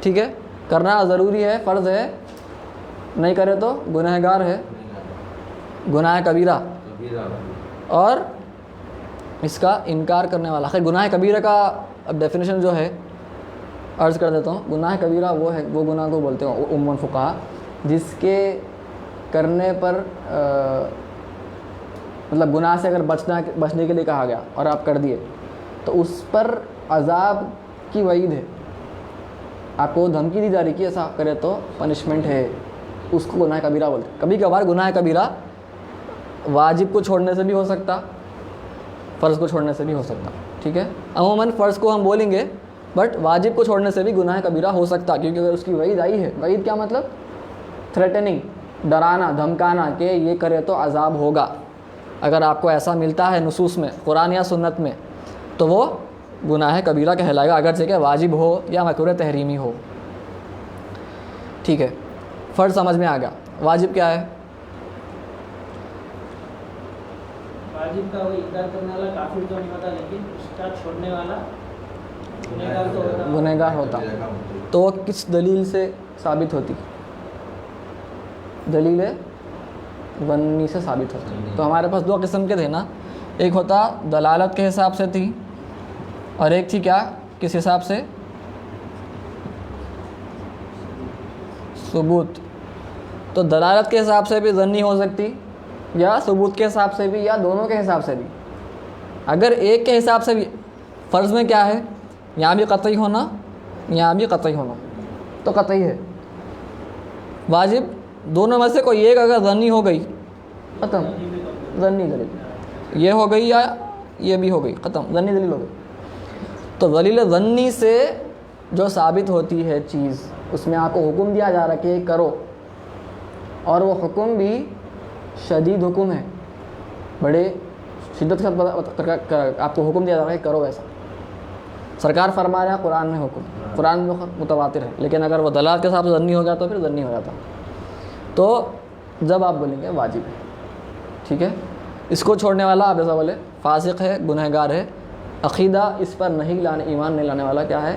ٹھیک ہے، کرنا ضروری ہے، فرض ہے، نہیں کرے تو گنہگار ہے، گناہ کبیرہ، اور اس کا انکار کرنے والا. خیر گناہ کبیرہ کا اب ڈیفینیشن جو ہے عرض کر دیتا ہوں. گناہ کبیرہ وہ ہے، وہ گناہ کو بولتے ہیں عموماً فقہا جس کے کرنے پر مطلب گناہ سے اگر بچنے کے لیے کہا گیا اور آپ کر دیے تو اس پر عذاب کی وعید ہے، آپ کو دھمکی دی جا رہی کہ ایسا کرے تو پنشمنٹ ہے، اس کو گناہ کبیرہ بولتے ہیں. کبھی کبھار گناہ کبیرہ واجب کو چھوڑنے سے بھی ہو سکتا، فرض کو چھوڑنے سے بھی ہو سکتا. ٹھیک ہے، عموماً فرض کو ہم بولیں گے، بٹ واجب کو چھوڑنے سے بھی گناہ کبیرہ ہو سکتا، کیونکہ اگر اس کی وعید آئی ہے. وعید کیا مطلب؟ تھریٹننگ، ڈرانا، دھمکانا کہ یہ کرے تو عذاب ہوگا. اگر آپ کو ایسا ملتا ہے نصوص میں، قرآن یا سنت میں، تو وہ گناہ کبیرہ کہلائے گا، اگرچہ کہ واجب ہو یا مکروہ تحریمی ہو. ٹھیک ہے، فرض سمجھ میں آ گیا. واجب کیا ہے؟ واجب کا وہ انکار کرنے والا کافر تو نہیں ہوتا، لیکن اس کا چھوڑنے والا گنہگار تو ہوتا. گنہگار ہوتا. تو وہ کس دلیل سے ثابت ہوتی؟ دلیل ظنی سے ثابت ہوتی. تو ہمارے پاس دو قسم کے تھے نا، ایک ہوتا دلالت کے حساب سے تھی، اور ایک تھی کیا، کس حساب سے؟ ثبوت. تو دلالت کے حساب سے بھی ظنی ہو سکتی، یا ثبوت کے حساب سے بھی، یا دونوں کے حساب سے بھی. اگر ایک کے حساب سے بھی، فرض میں کیا ہے، یہاں بھی قطعی ہونا، یہاں بھی قطعی ہونا، تو قطعی ہے. واجب دونوں میں سے کوئی ایک اگر ظنی ہو گئی، ختم، ظنی دلیل، یہ ہو گئی یا یہ بھی ہو گئی، ختم، ظنی دلیل ہو گئی. تو دلیل ظنی سے جو ثابت ہوتی ہے چیز، اس میں آپ کو حکم دیا جا رہا ہے کہ یہ کرو، اور وہ حکم بھی شدید حکم ہے، بڑے شدت کے ساتھ آپ کو حکم دیا جا رہا ہے کہ کرو ایسا. سرکار فرما رہا ہے، قرآن میں حکم، قرآن میں متواتر ہے، لیکن اگر وہ دلالت کے ساتھ ظنی ہو گیا تو پھر ظنی ہو جاتا. تو جب آپ بولیں گے واجب ہے. ٹھیک ہے، اس کو چھوڑنے والا آپ ایسا بولے فاسق ہے، گنہگار ہے. عقیدہ اس پر نہیں لانے، ایمان نہیں لانے والا کیا ہے؟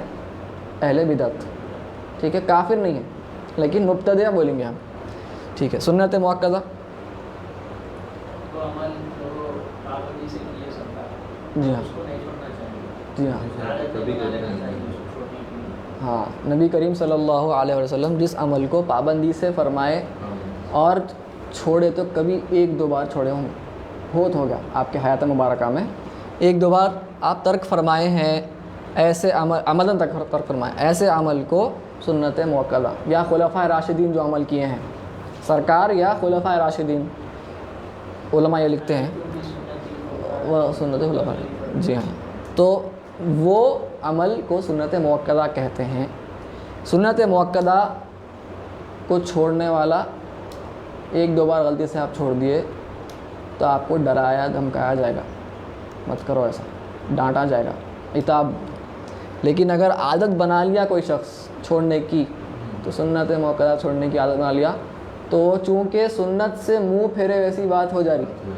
اہل بدعت. ٹھیک ہے، کافر نہیں ہے، لیکن مبتدع بولیں گے ہم. ٹھیک ہے، سنت مؤکدہ. وہ عمل جو پابندی سے کیے سکتا ہے، جی ہاں، اس کو نہیں چھوڑنا چاہیے. جی ہاں، ہاں. نبی کریم صلی اللہ علیہ وسلم جس عمل کو پابندی سے فرمائے اور چھوڑے تو کبھی ایک دو بار چھوڑے ہوں، بہت ہو گیا آپ کے حیات مبارکہ میں، ایک دو بار آپ ترک فرمائے ہیں. ایسے عملاً ترک فرمائے، ایسے عمل کو سنت مؤکدہ یا خلفائے راشدین جو عمل کیے ہیں، سرکار یا خلفائے راشدین، علماء یہ لکھتے ہیں وہ سنت خلفائے. جی ہاں، تو وہ عمل کو سنت مؤکدہ کہتے ہیں. سنت مؤکدہ کو چھوڑنے والا، ایک دو بار غلطی سے آپ چھوڑ دیے تو آپ کو ڈرایا دھمکایا جائے گا، مت کرو ایسا، ڈانٹا جائے گا، عتاب. لیکن اگر عادت بنا لیا کوئی شخص چھوڑنے کی، تو سنت مؤکدہ چھوڑنے کی عادت بنا لیا، تو چونکہ سنت سے منہ پھیرے ویسی بات ہو جا رہی،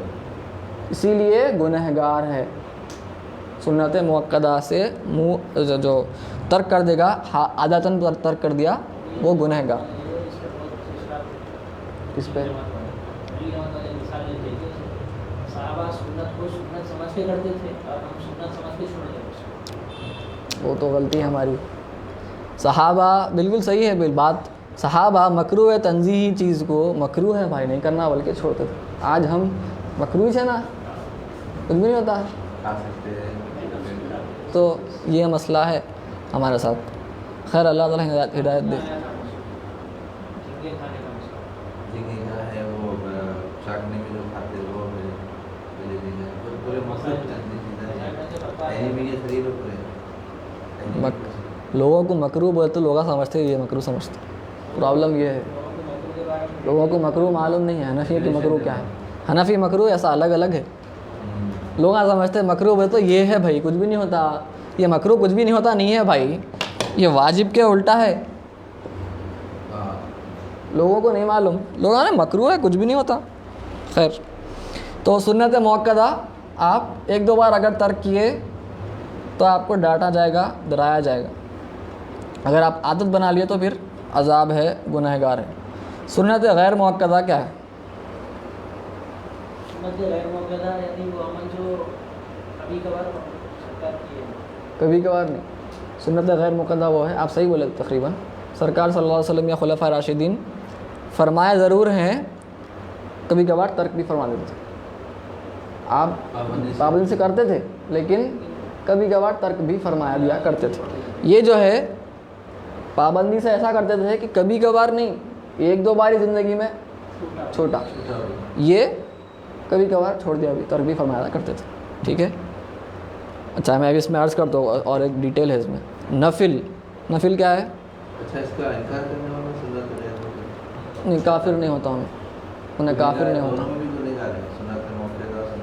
اسی لیے گنہگار ہے. سنت مؤکدہ سے منہ جو ترک کر دے گا، عادتاً ترک کر دیا، وہ گنہگار. اس پہ صحابہ سنت کو سنت سمجھ کے کرتے تھے اور ہم سنت سمجھ کے چھوڑ دیتے. وہ تو غلطی ہے ہماری. صحابہ بالکل صحیح ہے بات، صحابہ مکروہ تنزیہی چیز کو مکروہ ہے بھائی نہیں کرنا بلکہ چھوڑتے تھے. آج ہم مکروہ ہے نا، کچھ بھی نہیں ہوتا ہے. تو یہ مسئلہ ہے ہمارے ساتھ. خیر اللہ تعالیٰ ہدایت دے. ہے وہ چاٹنے میں جو کھاتے وہ پورے لوگوں کو مکروہ بولتے، لوگ سمجھتے یہ مکروہ سمجھتے. پرابلم یہ ہے لوگوں کو مکروہ معلوم نہیں ہے حنفی کی مکروہ کیا ہے. حنفی مکروہ ایسا الگ الگ ہے. لوگ سمجھتے ہیں مکروہ بولے تو یہ ہے بھائی کچھ بھی نہیں ہوتا, یہ مکروہ کچھ بھی نہیں ہوتا, نہیں ہے بھائی, یہ واجب کے الٹا ہے. لوگوں کو نہیں معلوم, لوگوں نے مکروہ ہے کچھ بھی نہیں ہوتا. خیر, تو سنت موقدہ آپ ایک دو بار اگر ترک کیے تو آپ کو ڈانٹا جائے گا, ڈرایا جائے گا. اگر آپ عادت بنا لیے تو پھر عذاب ہے, گنہگار ہے. سنت غیر موقدہ کیا ہے؟ سنت غیر موقدہ یعنی وہ عمل جو کبھی کبھار سرکار کی ہے. کبھی کبھار نہیں. سنت غیر موقدہ وہ ہے, آپ صحیح بولے تقریباً, سرکار صلی اللہ علیہ وسلم یا خلفائے راشدین فرمایا ضرور ہیں, کبھی کبھار ترک بھی فرما دیتے تھے. آپ پابندی سے کرتے تھے لیکن کبھی کبھار ترک بھی فرمایا دیا کرتے تھے. یہ جو ہے پابندی سے ایسا کرتے تھے کہ کبھی کبھار نہیں, ایک دو بار ہی زندگی میں چھوٹا, یہ کبھی کبھار چھوڑ دیا, بھی ترک بھی فرمایا کرتے تھے. ٹھیک ہے, اچھا میں ابھی اس میں عرض کرتا ہوں اور ایک ڈیٹیل ہے اس میں. نفل, نفل کیا ہے؟ اچھا, اس کا انکار کرنے والا سنت غیر موقدہ نہیں, کافر نہیں ہوتا انہیں کافر نہیں ہوتا.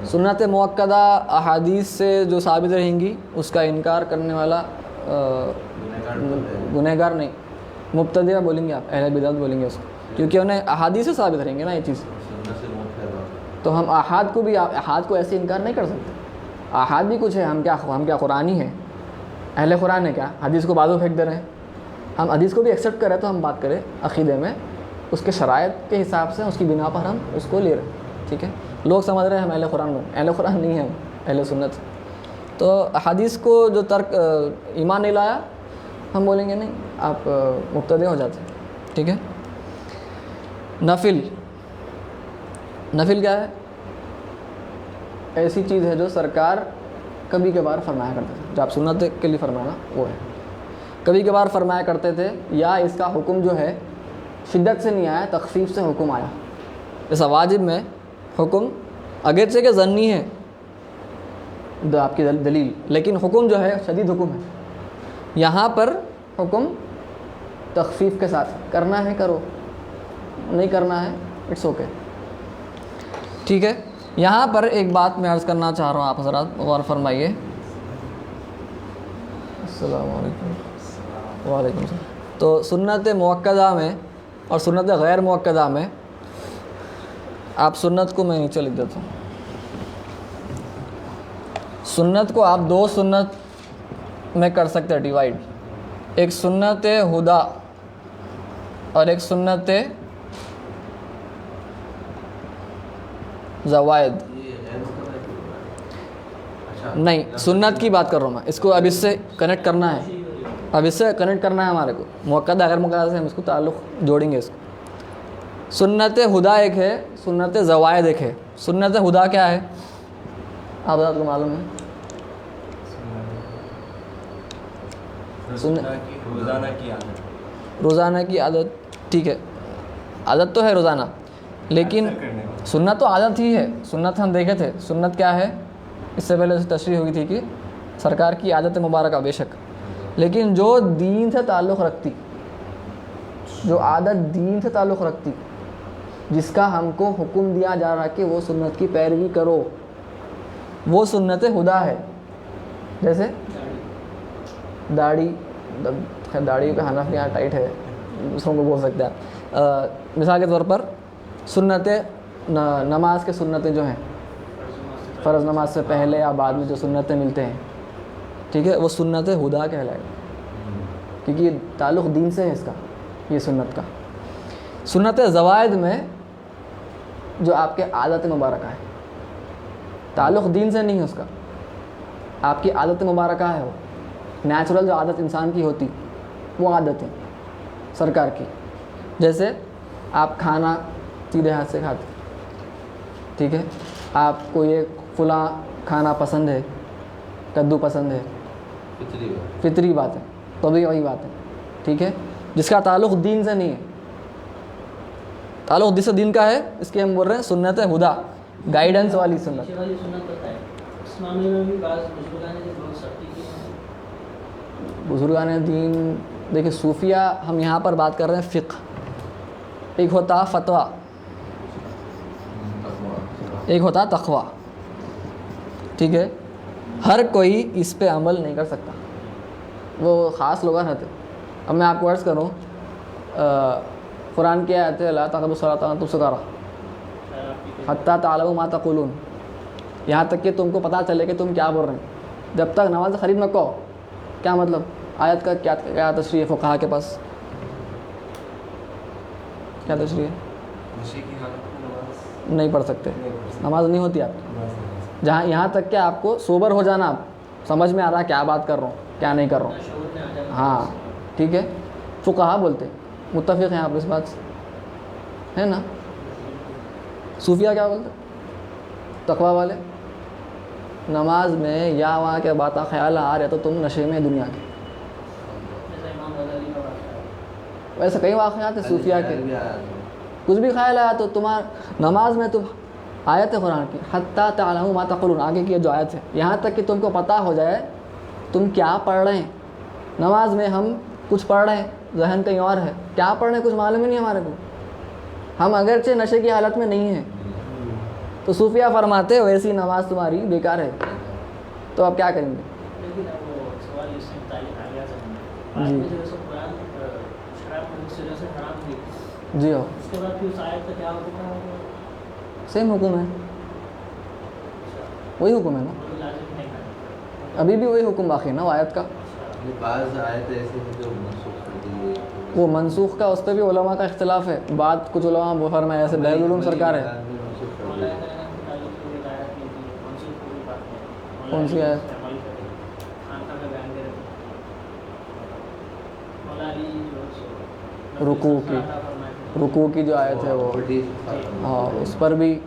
سنت موقدہ احادیث سے جو ثابت رہیں گی اس کا انکار کرنے والا گنہگار نہیں, مبتدیع بولیں گے آپ, اہل بدعت بولیں گے اس کو, کیونکہ انہیں احادیث سے ثابت رہیں گے نا یہ چیز. تو ہم احاد کو بھی, احاد کو ایسے انکار نہیں کر سکتے. احاد بھی کچھ ہے, ہم کیا قرآنی ہیں, اہل قرآن ہے کیا, حدیث کو بعدوں پھینک دے رہے ہیں. ہم حدیث کو بھی ایکسیپٹ کریں تو ہم بات کریں عقیدے میں اس کے شرائط کے حساب سے, اس کی بنا پر ہم اس کو لے رہے ہیں. ٹھیک ہے, لوگ سمجھ رہے ہیں ہم اہل قرآن میں, اہل قرآن نہیں ہیں, اہل سنت. تو حدیث کو جو ترک ایمان نہیں لایا, ہم بولیں گے نہیں, آپ مبتدع ہو جاتے ہیں. ٹھیک ہے. نفل, نفل کیا ہے؟ ایسی چیز ہے جو سرکار کبھی کبھار فرمایا کرتے تھے, جو آپ سنت کے لیے فرمانا وہ ہے. کبھی کبھار فرمایا کرتے تھے, یا اس کا حکم جو ہے شدت سے نہیں آیا, تخفیف سے حکم آیا. جیسا واجب میں حکم اگرچہ کہ ظنی ہے آپ کی دلیل, لیکن حکم جو ہے شدید حکم ہے. یہاں پر حکم تخفیف کے ساتھ, کرنا ہے کرو, نہیں کرنا ہے اٹس اوکے. ٹھیک ہے. یہاں پر ایک بات میں عرض کرنا چاہ رہا ہوں, آپ حضرات غور فرمائیے. السلام علیکم. وعلیکم السلام. تو سنت موقدہ میں اور سنت غیر موقدہ میں, آپ سنت کو میں نیچے لکھ دیتا ہوں. سنت کو آپ دو سنت میں کر سکتے ہیں ڈیوائیڈ, ایک سنت ہدا اور ایک سنت زوائد. نہیں, سنت کی بات کر رہا ہوں میں, اس کو اب اس سے کنیکٹ کرنا ہے, اب اس سے کنیکٹ کرنا ہے ہمارے کو. موقدہ غیر موقدہ سے ہم اس کو تعلق جوڑیں گے. اس کو سنت ہدا ایک ہے, سنت زوائد ایک ہے. سنت ہدا کیا ہے آپ کو معلوم ہے؟ روزانہ کی عادت. ٹھیک ہے, عادت تو ہے روزانہ, لیکن سنت تو عادت ہی ہے. سنت ہم دیکھے تھے, سنت کیا ہے, اس سے پہلے تشریح ہوئی تھی کہ سرکار کی عادت مبارکہ بے شک, لیکن جو دین سے تعلق رکھتی, جو عادت دین سے تعلق رکھتی, جس کا ہم کو حکم دیا جا رہا کہ وہ سنت کی پیروی کرو, وہ سنت ہدا ہے. جیسے داڑھی, داڑھی پہ حنفی یہاں ٹائٹ ہے, دوسروں کو بول سکتے ہیں. مثال کے طور پر سنت نماز کے سنتیں جو ہیں, فرض نماز سے پہلے یا بعد میں جو سنتیں ملتے ہیں, ٹھیک ہے, وہ سنت ہدا کہلائے, کیونکہ یہ تعلق دین سے ہے اس کا, یہ سنت کا. سنت زوائد میں جو آپ کے عادت مبارکہ ہے, تعلق دین سے نہیں ہے اس کا, آپ کی عادت مبارکہ ہے, وہ نیچرل جو عادت انسان کی ہوتی, وہ عادت ہے سرکار کی. جیسے آپ کھانا سیدھے ہاتھ سے کھاتے, ٹھیک ہے, آپ کو یہ فلاں کھانا پسند ہے, کدو پسند ہے, فطری بات ہے, طبیعی بات ہے. ٹھیک ہے, جس کا تعلق دین سے نہیں ہے, تعلق جس دین کا ہے, اس کے ہم بول رہے ہیں سنت ہدا, گائیڈنس والی سنت. اس معاملے میں بھی بعض بزرگان بزرگان دین, دیکھیں صوفیہ, ہم یہاں پر بات کر رہے ہیں فقہ, ایک ہوتا فتویٰ، ایک ہوتا تقویٰ. ٹھیک ہے، ہر کوئی اس پہ عمل نہیں کر سکتا، وہ خاص لوگ رہتے. اب میں آپ کو عرض کروں، قرآن کی آیت ہے لا تقربوا الصلاۃ وانتم سکارى حتیٰ تعلموا ما تقولون، یہاں تک کہ تم کو پتہ چلے کہ تم کیا بول رہے ہیں، جب تک نماز قریب نہ کہو. کیا مطلب؟ آیت کا کیا تشریح ہے فقہا کے پاس؟ کیا تشریح ہے؟ نشے کی حالت میں نماز نہیں پڑھ سکتے، نماز نہیں ہوتی آپ کی. جہاں یہاں تک کہ آپ کو سوبر ہو جانا، آپ سمجھ میں آ رہا ہے کیا بات کر رہا ہوں کیا نہیں کر رہا ہوں. شعور میں آ جانا. ہاں ٹھیک ہے، فقہا بولتے ہیں، متفق ہیں آپ اس بات سے، ہے نا؟ صوفیہ کیا بولتے؟ تقویٰ والے نماز میں یا وہاں کے باتیں خیال آ رہے تو تم نشے میں دنیا کے. جیسا امام غزالی کا واقعہ ہے. ویسے کئی واقعات ہیں صوفیہ کے، کچھ بھی خیال آیا تو تمہار نماز میں تم آیت ہے قرآن کی حتیٰ تعلموا ما تقولون، آگے کی جو آیت ہے، یہاں تک کہ تم کو پتہ ہو جائے تم کیا پڑھ رہے ہیں. نماز میں ہم کچھ پڑھ رہے ہیں، ذہن کہیں اور ہے، کیا پڑھ رہے ہیں کچھ معلوم ہی نہیں ہمارے کو. ہم اگرچہ نشے کی حالت میں نہیں ہیں، تو صوفیہ فرماتے ویسی نماز تمہاری بیکار ہے. تو اب کیا کریں گے؟ لیکن اب وہ سوال اس سے متعلق آ گیا سمجھ بعد میں جو ہے سو قرآن شراب کی وجہ سے حرام ہوئی، جی ہو، اس کے بعد پھر اس آیت کا کیا حکم ہے؟ سیم حکم ہے، وہی حکم ہے نا، وہ لازم نہیں ہے. ابھی بھی وہی حکم باقی ہے نا وہ آیت کا. بعض آیت ایسے ہیں جو منسوخ کر دی ہے. وہ منسوخ کا اس پہ بھی علماء کا اختلاف ہے. بعد کچھ علماء وہ فرمائے ایسے بیض العلوم سرکار ہے. منسوخ کر دی. مولانا کے تعلق سے یہ آیت کی تھی منسوخ ہوئی بات ہے. کون سی آیت؟ عمل کرے خانقاہ میں بیان کرے مولا علی جو سو رکوع کی، رکوع کی جو آیت ہے وہ، ہاں اس پر بھی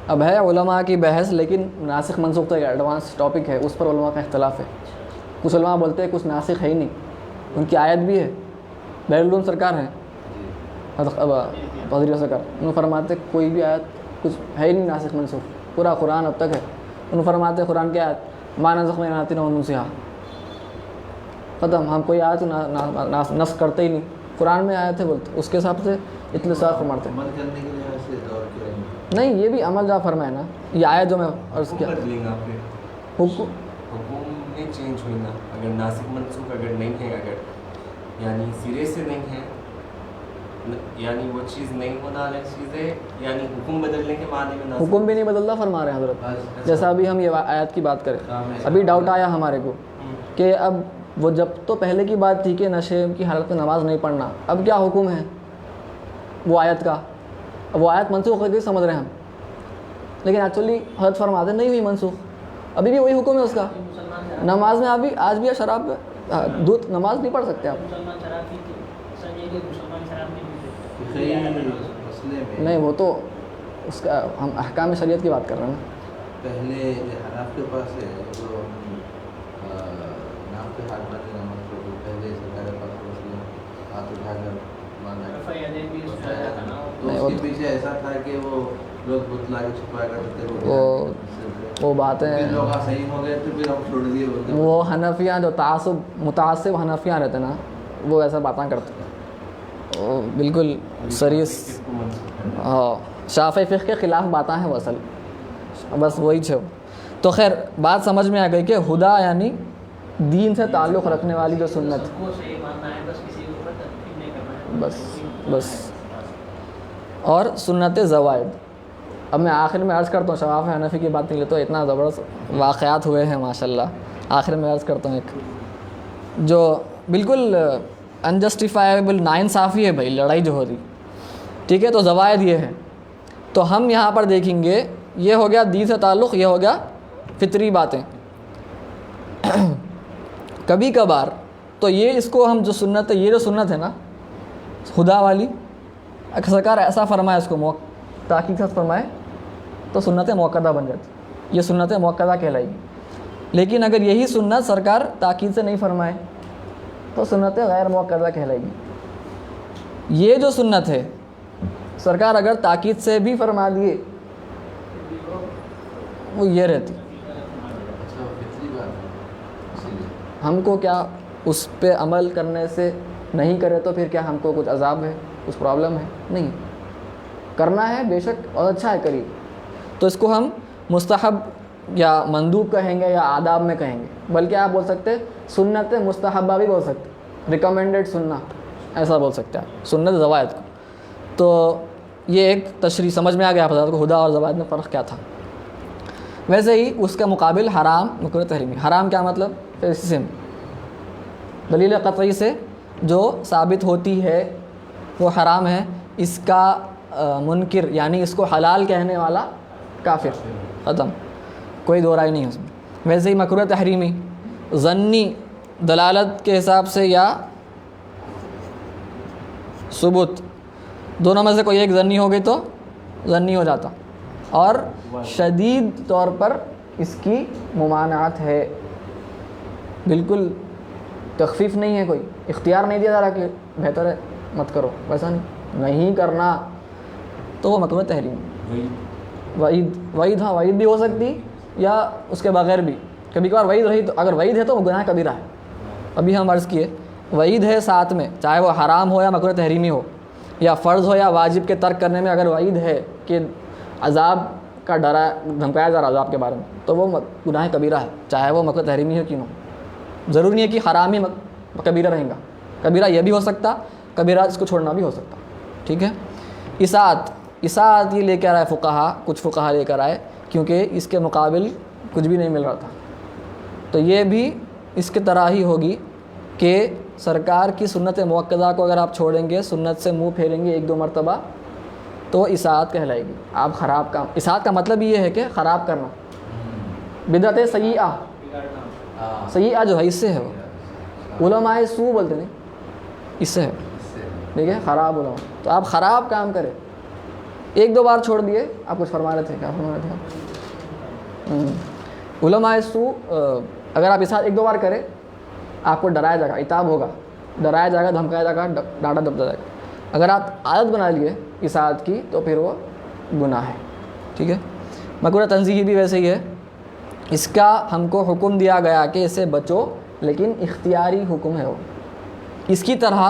اب ہے علماء کی بحث، لیکن ناسخ منسوخ تو ایڈوانس ٹاپک ہے، اس پر علماء کا اختلاف ہے. کچھ علماء بولتے ہیں کچھ ناسخ ہے ہی نہیں، ان کی آیت بھی ہے، بیض العلوم سرکار ہیں پادری سرکار، انہوں فرماتے کوئی بھی آیت کچھ ہے ہی نہیں ناسخ منسوخ، پورا قرآن اب تک ہے. انہوں فرماتے قرآن کی آیت ما ننسخ من آیۃ او ننسها، ختم، ہم کوئی آیت نسخ کرتے ہی نہیں، قرآن میں آیت ہے بولتے، اس کے حساب سے اطلاق فرماتے ہیں. عمل کرنے کے لیے ایسے دور کے نہیں یہ بھی عمل جا فرمائے نا، یہ آیت جو میں عرض کیا بدلیں گا پھر حکم حکم نہیں چینج ہوئی نا. اگر ناسخ منسوخ اگر نہیں ہے، اگر یعنی سرے سے نہیں ہے، یعنی وہ چیز نہیں ہونا والی چیز ہے، یعنی حکم بدلنے کے معنی میں ناسخ حکم بھی نہیں بدلتا فرما رہے ہیں حضرت. جیسا ابھی ہم یہ آیت کی بات کریں، ابھی ڈاؤٹ آیا ہمارے کو کہ اب وہ جب تو پہلے کی بات تھی کہ نشے کی حالت میں نماز نہیں پڑھنا، اب کیا حکم ہے وہ آیت کا؟ اب وہ آیت منسوخ ہو گئی سمجھ رہے ہیں ہم، لیکن ایکچولی حضرت فرماتے نہیں ہوئی منسوخ، ابھی بھی وہی حکم ہے اس کا. نماز میں ابھی آج بھی شراب دودھ نماز نہیں پڑھ سکتے آپ. مسلمان شراب پیتے، سمجھے کہ مسلمان شراب نہیں پیتے. کئی مسئلے میں نہیں وہ تو اس کا ہم احکام شریعت کی بات کر رہے ہیں نا. پہلے حنف کے پاس ہے جو نام کے ہاتھ بنے نماز پڑھو، پہلے سرکار پاک وسلم ہاتھ اٹھا کر مانا تو اس کے پیچھے ایسا تھا کہ وہ لوگ بتلا کے چھپا کرتے وہ باتیں لوگ صحیح ہو گئے تو پھر ہم چھوڑ دیے بولتے. وہ حنفیاں جو متعصب حنفیاں رہتے نا، وہ ایسا باتیں کرتے ہیں، وہ بالکل سریس شافعی فقہ کے خلاف باتیں ہیں وہ اصل، بس وہی چھو. تو خیر بات سمجھ میں آ گئی کہ ہدا یعنی دین سے تعلق رکھنے والی جو سنت، سب کو صحیح ماننا ہے، بس کسی کے اوپر تنقید نہیں کرنا ہے. بس اور سنت زوائد. اب میں آخر میں عرض کرتا ہوں، شفاف حنفی کی بات نکلے تو اتنا زبردست واقعات ہوئے ہیں ماشاءاللہ. آخر میں عرض کرتا ہوں ایک جو بالکل انجسٹیفائیبل ناانصافی ہے بھائی، لڑائی جو ہو رہی، ٹھیک ہے. تو زوائد یہ ہے، تو ہم یہاں پر دیکھیں گے، یہ ہو گیا دین سے تعلق، یہ ہو گیا فطری باتیں. کبھی کبھار تو یہ اس کو ہم جو سنت ہے، یہ جو سنت ہے نا خدا والی، سرکار ایسا فرمائے اس کو تاکید سے فرمائے تو سنت موقدہ بن جاتی، یہ سنت موقدہ کہلائے گی. لیکن اگر یہی سنت سرکار تاکید سے نہیں فرمائے تو سنت غیر موقدہ کہلائے گی. یہ جو سنت ہے سرکار اگر تاکید سے بھی فرما دیے وہ یہ رہتی. اچھا فطری بات ہے، اسی لیے ہم کو کیا اس پہ عمل کرنے سے نہیں کرے تو پھر کیا ہم کو کچھ عذاب ہے، کچھ پرابلم ہے؟ نہیں. کرنا ہے بے شک اور اچھا ہے کریے، تو اس کو ہم مستحب یا مندوب کہیں گے یا آداب میں کہیں گے، بلکہ آپ بول سکتے سنت مستحبہ بھی بول سکتے، ریکمینڈڈ سننا ایسا بول سکتے ہیں آپ، سنت زوائد کو۔ تو یہ ایک تشریح سمجھ میں آ گیا آپ حضرات کو ہدا اور زوائد میں فرق کیا تھا۔ ویسے ہی اس کا مقابل حرام مکروہ تحریمی۔ حرام کیا مطلب؟ پھر اسی سے دلیل قطعی سے جو ثابت ہوتی ہے وہ حرام ہے، اس کا منکر یعنی اس کو حلال کہنے والا کافر، ختم، کوئی دو رائے نہیں ہے اس میں۔ ویسے ہی مکروہ تحریمی ظنی دلالت کے حساب سے یا ثبوت، دونوں میں سے کوئی ایک ظنی ہو گئی تو ظنی ہو جاتا، اور شدید طور پر اس کی ممانعت ہے، بالکل تخفیف نہیں ہے، کوئی اختیار نہیں دیا جا رہا کہ بہتر ہے مت کرو، ویسا نہیں کرنا، تو وہ مکروہ تحریم۔ وعید ہاں وعید بھی ہو سکتی یا اس کے بغیر بھی، کبھی کبھار وعید رہی تو اگر وعید ہے تو وہ گناہ کبیرہ ہے۔ ابھی ہم عرض کیے وعید ہے ساتھ میں، چاہے وہ حرام ہو یا مکروہ تحریمی ہو، یا فرض ہو یا واجب کے ترک کرنے میں اگر وعید ہے کہ عذاب کا ڈرا دھمکایا جا رہا عذاب کے بارے میں، تو وہ گناہ کبیرہ ہے، چاہے وہ مکروہ تحریمی ہو کیوں نہ ہو۔ ضروری نہیں ہے کہ حرام ہی کبیرہ رہیں گا، کبیرہ یہ بھی ہو سکتا، کبیرہ اس کو چھوڑنا بھی ہو سکتا، ٹھیک ہے۔ اساعت یہ لے کر آئے فقہا، کچھ فقہا لے کر آئے، کیونکہ اس کے مقابل کچھ بھی نہیں مل رہا تھا، تو یہ بھی اس کی طرح ہی ہوگی کہ سرکار کی سنت موقدہ کو اگر آپ چھوڑیں گے، سنت سے منہ پھیریں گے ایک دو مرتبہ، تو وہ اساعت کہلائے گی۔ آپ خراب کام، اساعت کا مطلب یہ ہے کہ خراب کرنا، بدعت سیئہ، سیئہ جو ہے اس سے ہے، وہ علماء سو بولتے نہیں، اس سے ہے، ٹھیک ہے، خراب علماء، تو آپ خراب کام کریں، ایک دو بار چھوڑ دیے۔ آپ کچھ فرما رہے تھے، کیا فرما رہے تھے؟ علماء سو اگر آپ اساعت ایک دو بار کریں، آپ کو ڈرایا جائے گا، عتاب ہوگا، ڈرایا جائے گا، دھمکایا جائے گا، ڈانٹا دبتا جائے گا۔ اگر آپ عادت بنا لیے اساعت کی تو پھر وہ گناہ ہے، ٹھیک ہے۔ مکروہ تنزیہی بھی ویسے ہی ہے، اس کا ہم کو حکم دیا گیا کہ اسے بچو، لیکن اختیاری حکم ہے وہ، اس کی طرح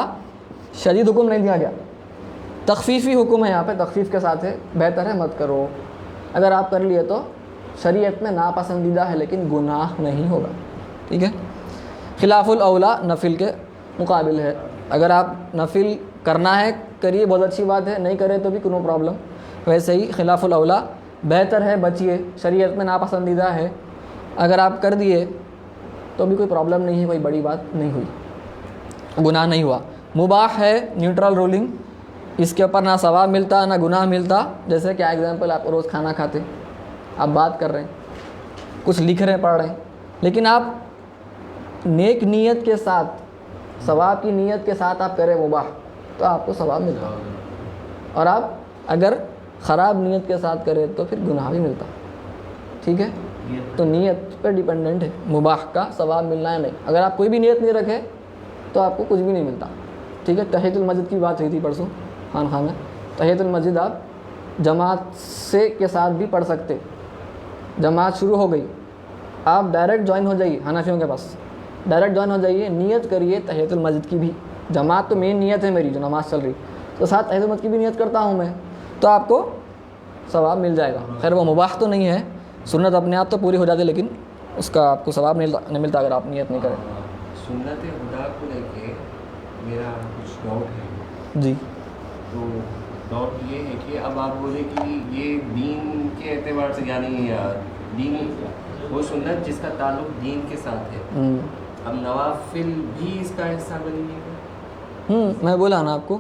شدید حکم نہیں دیا گیا، تخفیفی حکم ہے، یہاں پہ تخفیف کے ساتھ ہے، بہتر ہے مت کرو، اگر آپ کر لیے تو شریعت میں ناپسندیدہ ہے لیکن گناہ نہیں ہوگا، ٹھیک ہے۔ خلاف الاولا نفل کے مقابل ہے، اگر آپ نفل کرنا ہے کریے، بہت اچھی بات ہے، نہیں کرے تو بھی کوئی پرابلم۔ ویسے ہی خلاف الاولا بہتر ہے بچیے، شریعت میں ناپسندیدہ ہے، اگر آپ کر دیے تو بھی کوئی پرابلم نہیں ہے، کوئی بڑی بات نہیں ہوئی، گناہ نہیں ہوا۔ مباح ہے نیوٹرل رولنگ، اس کے اوپر نہ ثواب ملتا نہ گناہ ملتا، جیسے کہ ایگزامپل آپ روز کھانا کھاتے، آپ بات کر رہے ہیں، کچھ لکھ رہے ہیں، پڑھ رہے ہیں، لیکن آپ نیک نیت کے ساتھ، ثواب کی نیت کے ساتھ آپ کریں مباح تو آپ کو ثواب ملتا، اور آپ اگر خراب نیت کے ساتھ کریں تو پھر گناہ بھی ملتا، ٹھیک ہے۔ تو نیت پہ ڈیپینڈنٹ ہے مباح کا ثواب ملنا ہے نہیں، اگر آپ کوئی بھی نیت نہیں رکھے تو آپ کو کچھ بھی نہیں ملتا، ٹھیک ہے۔ تحیۃ المسجد کی بات ہوئی تھی پرسوں خانقاہ میں، تحیۃ المسجد آپ جماعت سے کے ساتھ بھی پڑھ سکتے، جماعت شروع ہو گئی، آپ ڈائریکٹ جوائن ہو جائیے، حنفیوں کے پاس ڈائریکٹ جوائن ہو جائیے، نیت کریے تحیۃ المسجد کی بھی، جماعت تو مین نیت ہے میری جو نماز چل رہی، تو ساتھ تحیۃ المسجد کی بھی نیت کرتا ہوں میں، تو آپ کو ثواب مل جائے گا۔ خیر وہ مباح تو نہیں ہے، سنت اپنے آپ تو پوری ہو جاتی ہے، لیکن اس کا آپ کو ثواب نہیں ملتا اگر آپ نیت نہیں کریں۔ سنت خدا کو لے کے میرا کچھ ڈاؤٹ ہے جی، تو ڈاؤٹ یہ ہے کہ اب آپ بولے کہ یہ دین کے اعتبار سے، یعنی دین وہ سنت جس کا تعلق دین کے ساتھ ہے، اب نوافل بھی اس کا حصہ بنیں گے؟ میں بولا نا آپ کو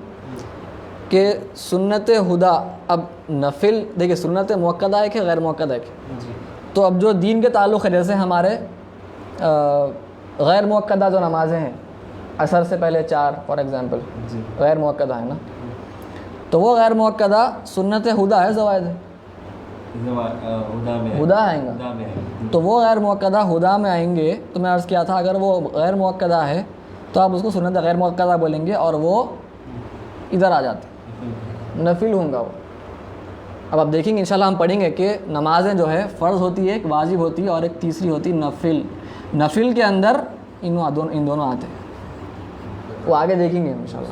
کہ سنت خدا، اب نفل دیکھیے سنت موقدہ ہے کہ غیر موقدہ ہے، جی، تو اب جو دین کے تعلق ہے، جیسے ہمارے غیر موقدہ جو نمازیں ہیں، عصر سے پہلے 4 فار ایگزامپل، جی، غیر موقدہ ہے نا، تو وہ غیر موقدہ سنت خدا ہے، زوائد ہے، ہدا آئیں گا، تو وہ غیر موقدہ ہدا میں آئیں گے۔ تو میں عرض کیا تھا اگر وہ غیر موقدہ ہے تو آپ اس کو سنت غیر موقدہ بولیں گے، اور وہ ادھر آ جاتے، نفل ہوں گا وہ۔ اب آپ دیکھیں گے انشاءاللہ ہم پڑھیں گے کہ نمازیں جو ہے فرض ہوتی ہے، ایک واجب ہوتی ہے، اور ایک تیسری ہوتی ہے نفل۔ نفل کے اندر ان دونوں آتے ہیں، وہ آگے دیکھیں گے انشاءاللہ۔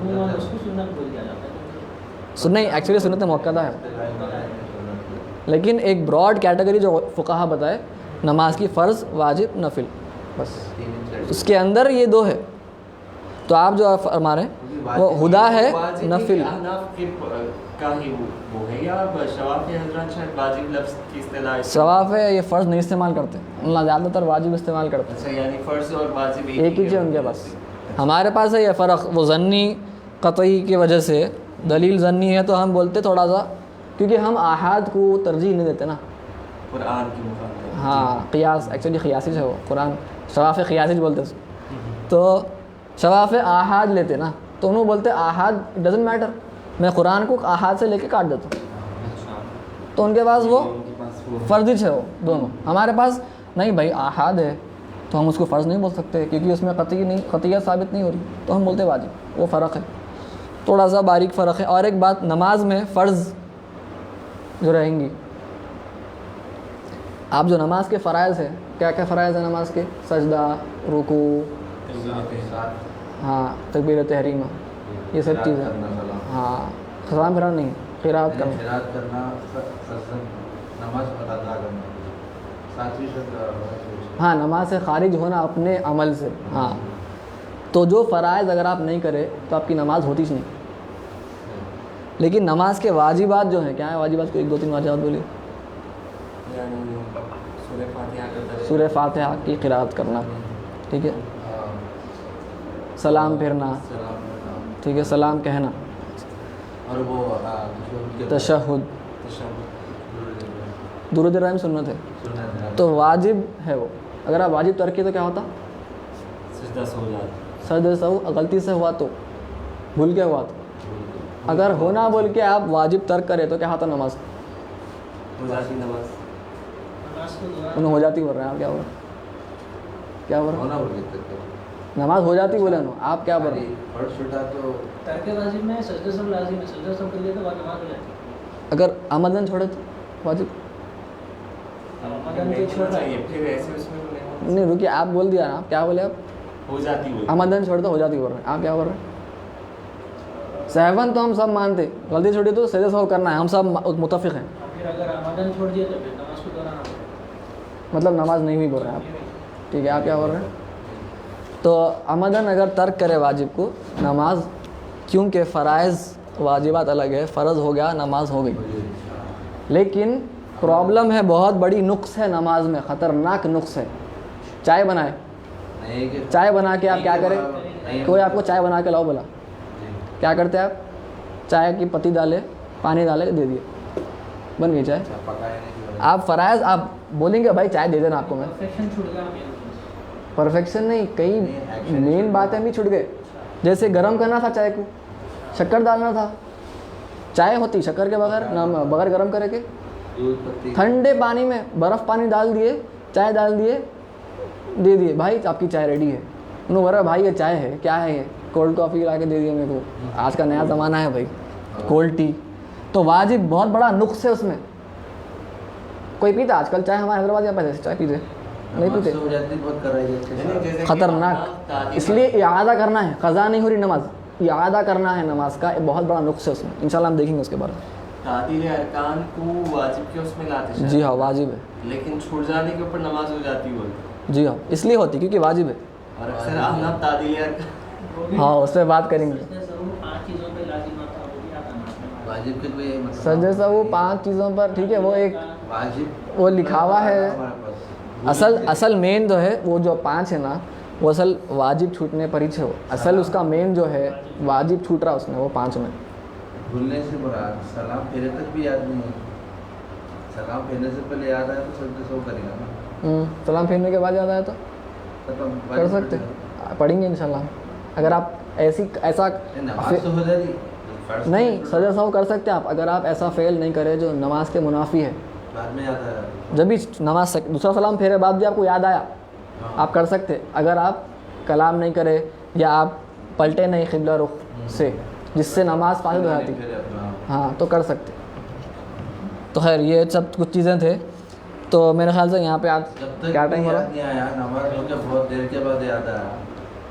عموماً اس کو سنت بول دیا جاتا ہے نہیں ایکچولی سنت موقعہ ہے، لیکن ایک براڈ کیٹیگری جو فقہا بتائے نماز کی فرض، واجب، نفل، بس اس کے اندر یہ دو ہے۔ تو آپ جو فرما رہے ہیں وہ ہدا ہے، نفل۔ کا ہی وہ ہے یا شواف حضرات شاید واجب لفظ کی اصطلاح ثواف ہے، یہ فرض نہیں استعمال کرتے، اللہ زیادہ تر واجب استعمال کرتے ہیں۔ اچھا، یعنی فرض اور واجب ایک ہی چیز ان کے پاس، اچھا۔ ہمارے پاس ہے یہ فرق، وہ ضنی قطعی کی وجہ سے دلیل ضنی ہے تو ہم بولتے تھوڑا سا، کیونکہ ہم آحاد کو ترجیح نہیں دیتے نا، قرآن کی مخالفت۔ ہاں قیاس، ایکچولی قیاسی ہے وہ، قرآن شواف قیاسی بولتے ہیں، تو شواف آحاد لیتے نا، تو انہوں بولتے آحاد ڈزنٹ میٹر، میں قرآن کو آحاد سے لے کے کاٹ دیتا ہوں، تو ان کے پاس وہ فرض ہے وہ دونوں۔ ہمارے پاس نہیں بھائی آحاد ہے تو ہم اس کو فرض نہیں بول سکتے کیونکہ اس میں قطعیت ثابت نہیں ہو رہی، تو ہم بولتے واجب، وہ فرق ہے، تھوڑا سا باریک فرق ہے۔ اور ایک بات، نماز میں فرض جو رہیں گی، آپ جو نماز کے فرائض ہیں، کیا کیا فرائض ہیں نماز کے؟ سجدہ، رکوع، ہاں تکبیر تحریمہ، یہ سب چیزیں، ہاں سلام پھیرانا نہیں، قرات کرنا، نماز ادا کرنا، ساتویں ہاں نماز سے خارج ہونا اپنے عمل سے، ہاں تو جو فرائض اگر آپ نہیں کرے تو آپ کی نماز ہوتی ہی نہیں۔ لیکن نماز کے واجبات جو ہیں، کیا ہیں واجبات کو؟ ایک دو تین واجبات بولیے۔ سورہ فاتحہ کی قرات کرنا، ٹھیک ہے، سلام پھرنا، ٹھیک ہے، سلام کہنا، اور وہ تشہد، درود ابراہیم سنت ہے، تو واجب ہے وہ۔ اگر آپ واجب ترک کیے تو کیا ہوتا؟ سجدہ سہو، غلطی سے ہوا تو، بھول کے ہوا تو، اگر ہونا بول کے آپ واجب ترک کرے تو کیا ہوتا؟ نماز انہوں ہو جاتی، بول رہے ہیں آپ، کیا بول رہے ہیں؟ کیا بول رہے ہیں؟ نماز ہو جاتی بولے نا آپ، کیا بول رہے ہیں؟ فرض چھوٹا تو ترک واجب میں سجدہ سب لازم ہے، سجدہ سب کر لیا تو بعد نماز ہو جاتی ہے۔ اگر عمدن چھوڑے تو واجب رمضان کے چھوڑ رہا ہے، پھر ایسے اس میں نہیں، رکیے، آپ بول دیا نا، آپ کیا بولے؟ آپ ہو جاتی ہے، عمدن چھوڑ تو ہو جاتی بول رہے ہیں، آپ کیا بول رہے ہیں؟ سہون تو ہم سب مانتے، غلطی چھوڑی تو سجدہ سہو کرنا ہے، ہم سب متفق ہیں، پھر اگر رمضان چھوڑ دیا تو پھر نماز کو دہرانا پڑے گا۔ مطلب نماز نہیں ہوئی بول رہے ہیں آپ، ٹھیک ہے، آپ کیا بول رہے ہیں؟ تو عمدن اگر ترک کرے واجب کو، نماز، کیونکہ فرائض واجبات الگ ہے، فرض ہو گیا، نماز ہو گئی، لیکن پرابلم ہے، بہت بڑی نقص ہے نماز میں، خطرناک نقص ہے۔ چائے بنائے، چائے بنا کے آپ کیا کریں؟ کوئی آپ کو چائے بنا کے لاؤ بولا، کیا کرتے آپ؟ چائے کی پتی ڈالے، پانی ڈالے، دے دیے، بن گئی چائے۔ آپ فرائض آپ بولیں گے بھائی چائے دے دینا آپ کو، میں پرفیکشن چھوٹ گیا میرے۔ پرفیکشن نہیں، کئی مین باتیں بھی چھوٹ گئے، جیسے گرم کرنا تھا چائے کو، شکر ڈالنا تھا، چائے ہوتی شکر کے بغیر، بغیر گرم کرے کے، ٹھنڈے پانی میں برف پانی ڈال دیے، چائے ڈال دیے، دے دیے، بھائی آپ کی چائے ریڈی ہے۔ انہوں بول رہا بھائی یہ چائے ہے، کیا ہے یہ؟ کولڈ کافی لا کے دے دیا میرے کو، آج کا نیا زمانہ ہے بھائی، کولڈ ٹی۔ تو واجب بہت بڑا نقص ہے اس میں۔ کوئی پیتا آج کل چائے؟ ہمارے حیدرآباد یہاں پیسے چائے پیتے نہیں پیتے، خطرناک، اس لیے اعادہ کرنا ہے، قضا نہیں ہو رہی نماز، اعادہ کرنا ہے نماز کا، بہت بڑا نقص ہے اس میں، انشاءاللہ ہم دیکھیں گے اس کے بارے میں۔ تعدیل ارکان کو واجب کے اس میں لاتے ہیں، جی ہاں واجب ہے، لیکن چھوٹ جانے کے اوپر نماز ہو جاتی ہے، جی ہاں اس لیے ہوتی کیونکہ واجب ہے۔ اور اکثر احناف تعدیل ارکان، ہاں اس پہ بات کریں گے، سجدہ سہو 5 چیزوں پہ لازم آتا ہے، وہ بھی آتا ہے واجب کے کوئی سجدہ سہو 5 چیزوں پر، ٹھیک ہے، وہ ایک واجب وہ لکھا ہوا ہے، اصل مین جو ہے وہ جو 5 ہے نا، وہ اصل واجب چھوٹنے پر ہی ہے، وہ اصل اس کا مین جو ہے واجب چھوٹ رہا اس میں، وہ 5 میں۔ بھولنے سے مراد سلام پھیرے تک بھی یاد نہیں ہے، سلام پھیرنے سے پہلے یاد آیا تو سجدہ سہو کرے گا نا، سلام پھیرنے کے بعد یاد آیا تو کر سکتے، پڑھیں گے انشاءاللہ۔ اگر آپ ایسا نماز تو ہو جاتی، نہیں سجدہ سہو کر سکتے آپ، اگر آپ ایسا فعل نہیں کرے جو نماز کے منافی ہے، بعد میں یاد آیا، جب بھی نماز دوسرا سلام پھیرے بعد بھی آپ کو یاد آیا، آپ کر سکتے۔ اگر آپ کلام نہیں کرے یا آپ پلٹے نہیں قبلہ رخ سے، جس سے نماز فاسد ہو جاتی، ہاں تو کر سکتے۔ تو خیر یہ سب کچھ چیزیں تھے، تو میرے خیال سے یہاں پہ آج جب تک کیا ٹائم ہو رہا ہے؟ یاد نہیں آیا، نماز ہو کے بہت دیر کے بعد یاد آیا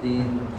3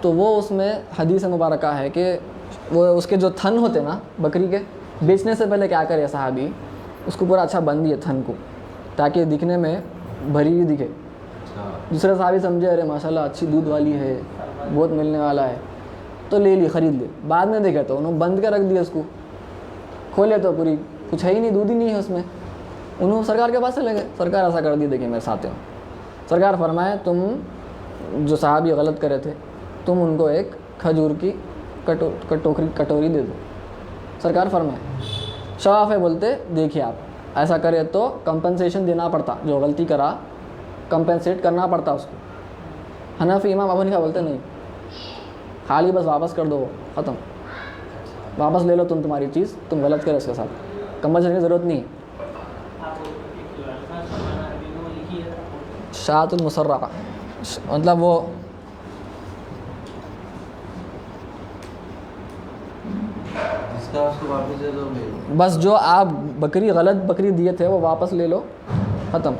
تو وہ اس میں حدیث مبارکہ ہے کہ وہ اس کے جو تھن ہوتے نا بکری کے، بیچنے سے پہلے کیا کرے صحابی، اس کو پورا اچھا بند دیے تھن کو، تاکہ دکھنے میں بھری ہوئی دکھے. اچھا دوسرے صحابی سمجھے ارے ماشاءاللہ اچھی دودھ والی ہے، بہت ملنے والا ہے، تو لے لی، خرید لی. بعد میں دیکھا تو انہوں نے بند کر رکھ دیا اس کو، کھولے تو پوری کچھ ہے ہی نہیں، دودھ ہی نہیں ہے اس میں. انہوں سرکار کے پاس چلے گئے، سرکار ایسا کر دی، دیکھیں میرے ساتھ ہو. سرکار فرمائے تم جو صحابی غلط کرے تھے تم ان کو ایک کھجور کی کٹوری دے دو. سرکار فرمائے. شفاف بولتے دیکھیے آپ ایسا کرے تو کمپنسیشن دینا پڑتا، جو غلطی کرا کمپنسیٹ کرنا پڑتا اس کو. حنفی امام ابو حنیفہ بولتے نہیں، خالی بس واپس کر دو، ختم، واپس لے لو تمہاری چیز، تم غلط کرے اس کے ساتھ، کمپنسیشن کی ضرورت نہیں ہے. شاۃ المسرہ مطلب وہ جس کا اس کو واپس دے دو گے. بس جو آپ بکری غلط بکری دیے تھے وہ واپس لے لو، ختم.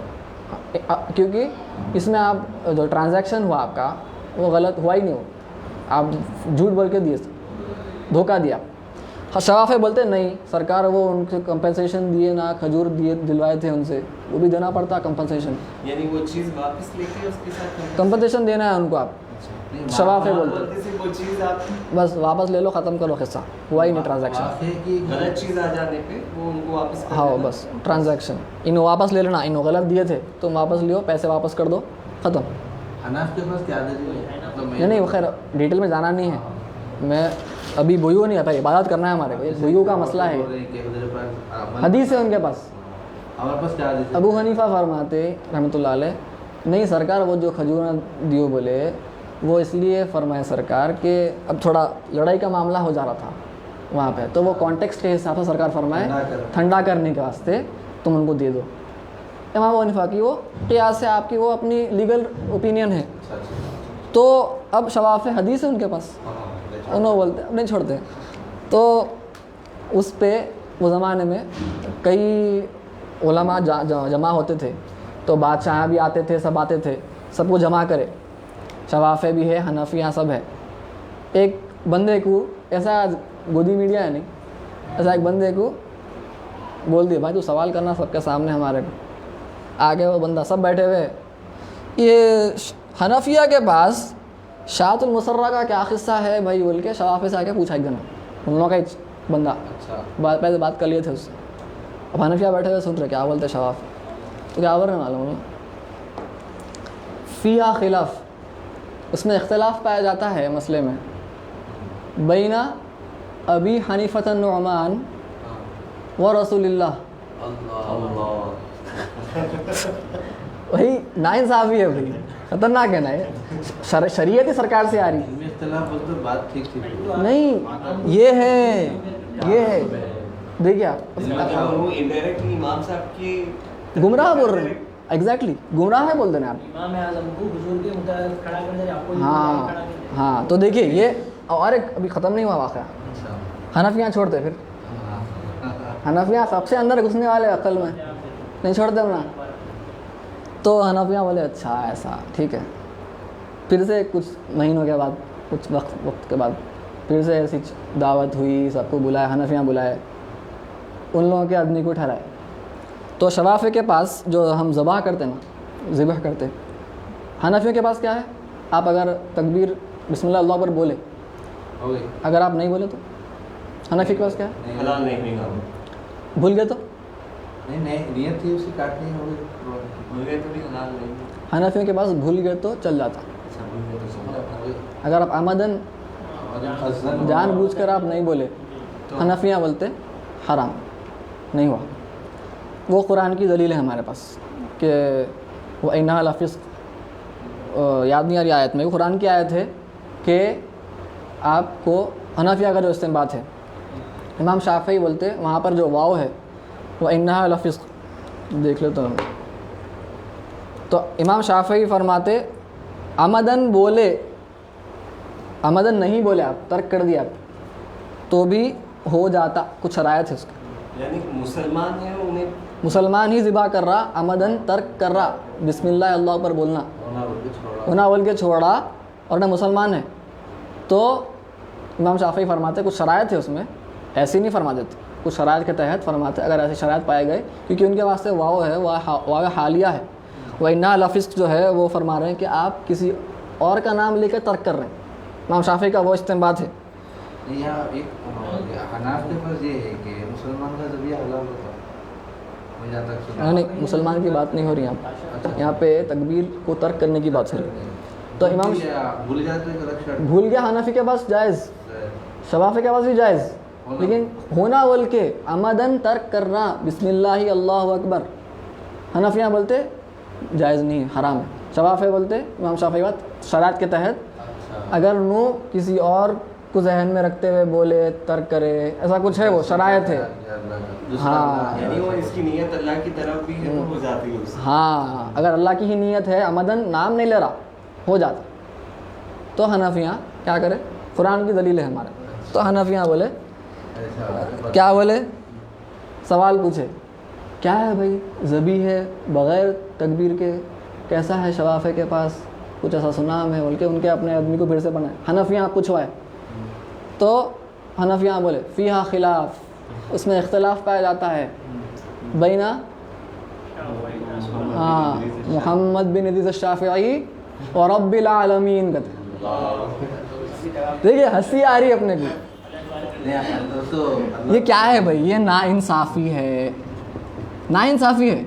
کیونکہ اس میں آپ جو ٹرانزیکشن ہوا آپ کا وہ غلط ہوا ہی نہیں ہو، آپ جھوٹ بول کے دیے، دھوکہ دیا. شفاف بولتے نہیں سرکار وہ ان سے کمپنسیشن دیے نا، کھجور دیے دلوائے تھے ان سے، وہ بھی دینا پڑتا کمپنسیشن. یعنی وہ چیز واپس لے کے اس کے ساتھ کمپنسیشن دینا ہے ان کو. آپ شفاف بولتے غلطی سے وہ چیز آپ بس واپس لے لو، ختم کرو قصہ، ہوا ہی نہیں ٹرانزیکشن. واقعے کی غلط چیز آ جانے پہ وہ ان کو واپس کر ہاں دینا. بس ٹرانزیکشن انہوں واپس لے لینا، انہوں غلط دیے تھے تم واپس لیو، پیسے واپس کر دو، ختم. حنف کے پاس کیا دلیل ہے؟ مطلب نہیں نہیں خیر ڈیٹیل میں جانا نہیں ہے، میں ابھی بھیو نہیں آتا، عبادت کرنا ہے ہمارے کو، بھیو کا مسئلہ ہے. حدیث ہے ان کے پاس. ہمارے پاس کیا حدیث ہے؟ ابو حنیفہ فرماتے رحمۃ اللہ علیہ نہیں سرکار وہ جو کھجور دیو بولے وہ اس لیے فرمائے سرکار کہ اب تھوڑا لڑائی کا معاملہ ہو جا رہا تھا وہاں پہ، تو وہ کانٹیکسٹ کے حساب سے سرکار فرمائے ٹھنڈا کرنے کے واسطے تم ان کو دے دو. امام ابو حنیفہ کی وہ قیاس ہے، آپ کی وہ اپنی لیگل اوپینین ہے. اچھا اچھا. تو اب شواف حدیث ہے ان کے پاس، انہوں بولتے اب نہیں چھوڑتے. تو اس پہ وہ زمانے میں کئی علماء جمع ہوتے تھے، تو بادشاہ بھی آتے تھے، سب آتے تھے، سب کو جمع کرے، شوافے بھی ہے، حنفیاں سب ہے. ایک بندے کو ایسا گودی میڈیا ہے نہیں، ایسا ایک بندے کو بول دیا بھائی تو سوال کرنا سب کے سامنے ہمارے کو. آگے وہ بندہ سب بیٹھے ہوئے، یہ حنفیہ کے پاس شاۃ المسرہ کا کیا قصہ ہے بھائی بول کے شفافے سے آ کے پوچھا ایک دن، ان لوگوں کا ایک بندہ اچھا. پہلے بات کر لیے تھے اس سے. اب حنفیہ بیٹھے ہوئے سن رہے کیا بولتے شفاف، تو کیا بول رہے معلوم فیہا خلاف، اس میں اختلاف پایا جاتا ہے مسئلے میں، بین ابی حنیفۃ النعمان و رسول اللہ. اللہ وہی ناانصافی ہے بھائی، خطرناک ہے نا یہ، شریعت ہی سرکار سے آ رہی علمی اختلاف بولتے بات ٹھیک تھی. نہیں. یہ ہے دیکھیے آپ وہ انڈائریکٹلی امام صاحب کی گمراہ بول رہے ہیں، ایگزیکٹلی گمراہ ہے بولتے ہیں آپ. امام اعظم کو حضور کے مطابق کھڑا کر دے، آپ کو ہاں کھڑا کر دے. ہاں تو دیکھیے یہ اور ایک ابھی ختم نہیں ہوا واقعہ. اچھا. حنفیاں چھوڑتے پھر، حنفیاں سب سے اندر گھسنے والے عقل میں نہیں چھوڑتے نا. تو حنفیاں بولے اچھا ایسا ٹھیک ہے. پھر سے کچھ مہینوں کے بعد، کچھ وقت کے بعد پھر سے ایسی دعوت ہوئی، سب کو بلائے، حنفیاں بلائے، ان لوگوں کے آدمی کو ٹھہرائے. تو شفافے کے پاس جو ہم ذبح کرتے نا، ذبح کرتے، حنفیوں کے پاس کیا ہے، آپ اگر تکبیر بسم اللہ اللہ پر بولے، ہو گئی. اگر آپ نہیں بولے تو حنفی کے پاس کیا ہے، حلال نہیں ہوگا، بھول گئے تو نہیں نہیں نیت تھی اسی کاٹنی ہو گئی. بھول گئے تو بھی حلال نہیں. حنفیوں کے پاس بھول گئے تو چل جاتا. اچھا بھول گئے تو سمجھا. ہو گئی. اگر آپ آمدن جان بوجھ کر آپ نہیں بولے، حنفیاں بولتے حرام نہیں ہوا. وہ قرآن کی دلیل ہے ہمارے پاس کہ وہ انہا لفسق، یاد نہیں آ رہی آیت میں، وہ قرآن کی آیت ہے کہ آپ کو حنفیہ کا جو استنباط ہے، امام شافعی بولتے وہاں پر جو واو ہے وہ انہا لفسق، دیکھ لو تو امام شافعی فرماتے آمدن بولے، آمدن نہیں بولے آپ، ترک کر دیا آپ تو بھی ہو جاتا، کچھ شرائط ہے اس کی. یعنی مسلمان ہیں انہیں مسلمان ہی ذبح کر رہا، آمدن ترک کر رہا، بسم اللہ اللہ پر بولنا، ہونا بول کے چھوڑا. ہونا بول کے چھوڑا اور نہ مسلمان ہے تو امام شافعی فرماتے کچھ شرائط ہے اس میں، ایسی نہیں فرما دیتے، کچھ شرائط کے تحت فرماتے اگر ایسی شرائط پائے گئے، کیونکہ ان کے واسطے واو ہے، واو حالیہ ہے، وَإِنَّا لَفِسْق جو ہے وہ فرما رہے ہیں کہ آپ کسی اور کا نام لے کے ترک کر رہے ہیں۔ امام شافعی کا وہ استنباط ہے۔ یہاں ایک حناف کے پاس یہ ہے کہ مسلمان کا ذبیحہ حلال ہوتا ہے، میں جہاں تک سنا نہیں، مسلمان کی بات نہیں ہو رہی یہاں پہ تکبیر کو ترک کرنے کی بات ہو رہی ہے۔ تو امام بھول جاتے ہیں الگ شرط بھول گیا، حنفی کے پاس جائز، شفافی کے پاس بھی جائز، لیکن ہونا بول کے عمدن ترک کرنا، بسم اللہ اللہ اکبر، حنفیاں بولتے جائز نہیں ہے، حرام ہے۔ شفافی بولتے امام شافعی بات شرائط کے تحت اگر نو کسی اور کو ذہن میں رکھتے ہوئے بولے ترک کرے، ایسا کچھ ہے وہ شرائط ہے۔ ہاں یعنی وہ اس کی نیت اللہ کی طرف بھی ہے، ہو جاتی ہے اس سے۔ ہاں اگر اللہ کی ہی نیت ہے، عمدن نام نہیں لے رہا، ہو جاتا، تو حنفیاں کیا کرے، قرآن کی دلیل ہے ہمارے، تو حنفیاں بولے کیا بولے، سوال پوچھے کیا ہے بھائی، ذبیح ہے بغیر تکبیر کے، کیسا ہے شفافے کے پاس کچھ ایسا سنا ہے بول کے ان کے اپنے آدمی کو پھر سے پڑھنا ہے، حنفیاں پوچھوائے، تو حنفیاں بولے فیہا خلاف، اس میں اختلاف پایا جاتا ہے بینا محمد بن ادریس الشافعی اور رب العالمین کہتے ہیں۔ دیکھیے ہنسی آ رہی ہے اپنے کو، یہ کیا ہے بھائی، یہ نا انصافی ہے، نا انصافی ہے،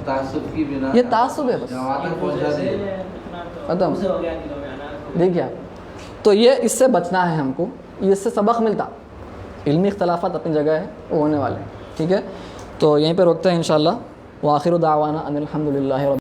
تعصب کی بنا یہ تعصب ہے بس، جماعت تک پہنچا دے۔ ختم۔ دیکھیے تو یہ اس سے بچنا ہے ہم کو، یہ اس سے سبق ملتا، علمی اختلافات اپنی جگہ ہے، وہ ہونے والے ہیں، ٹھیک ہے، تو یہیں پہ روکتے ہیں انشاءاللہ، وآخر دعوانا ان الحمد للہ۔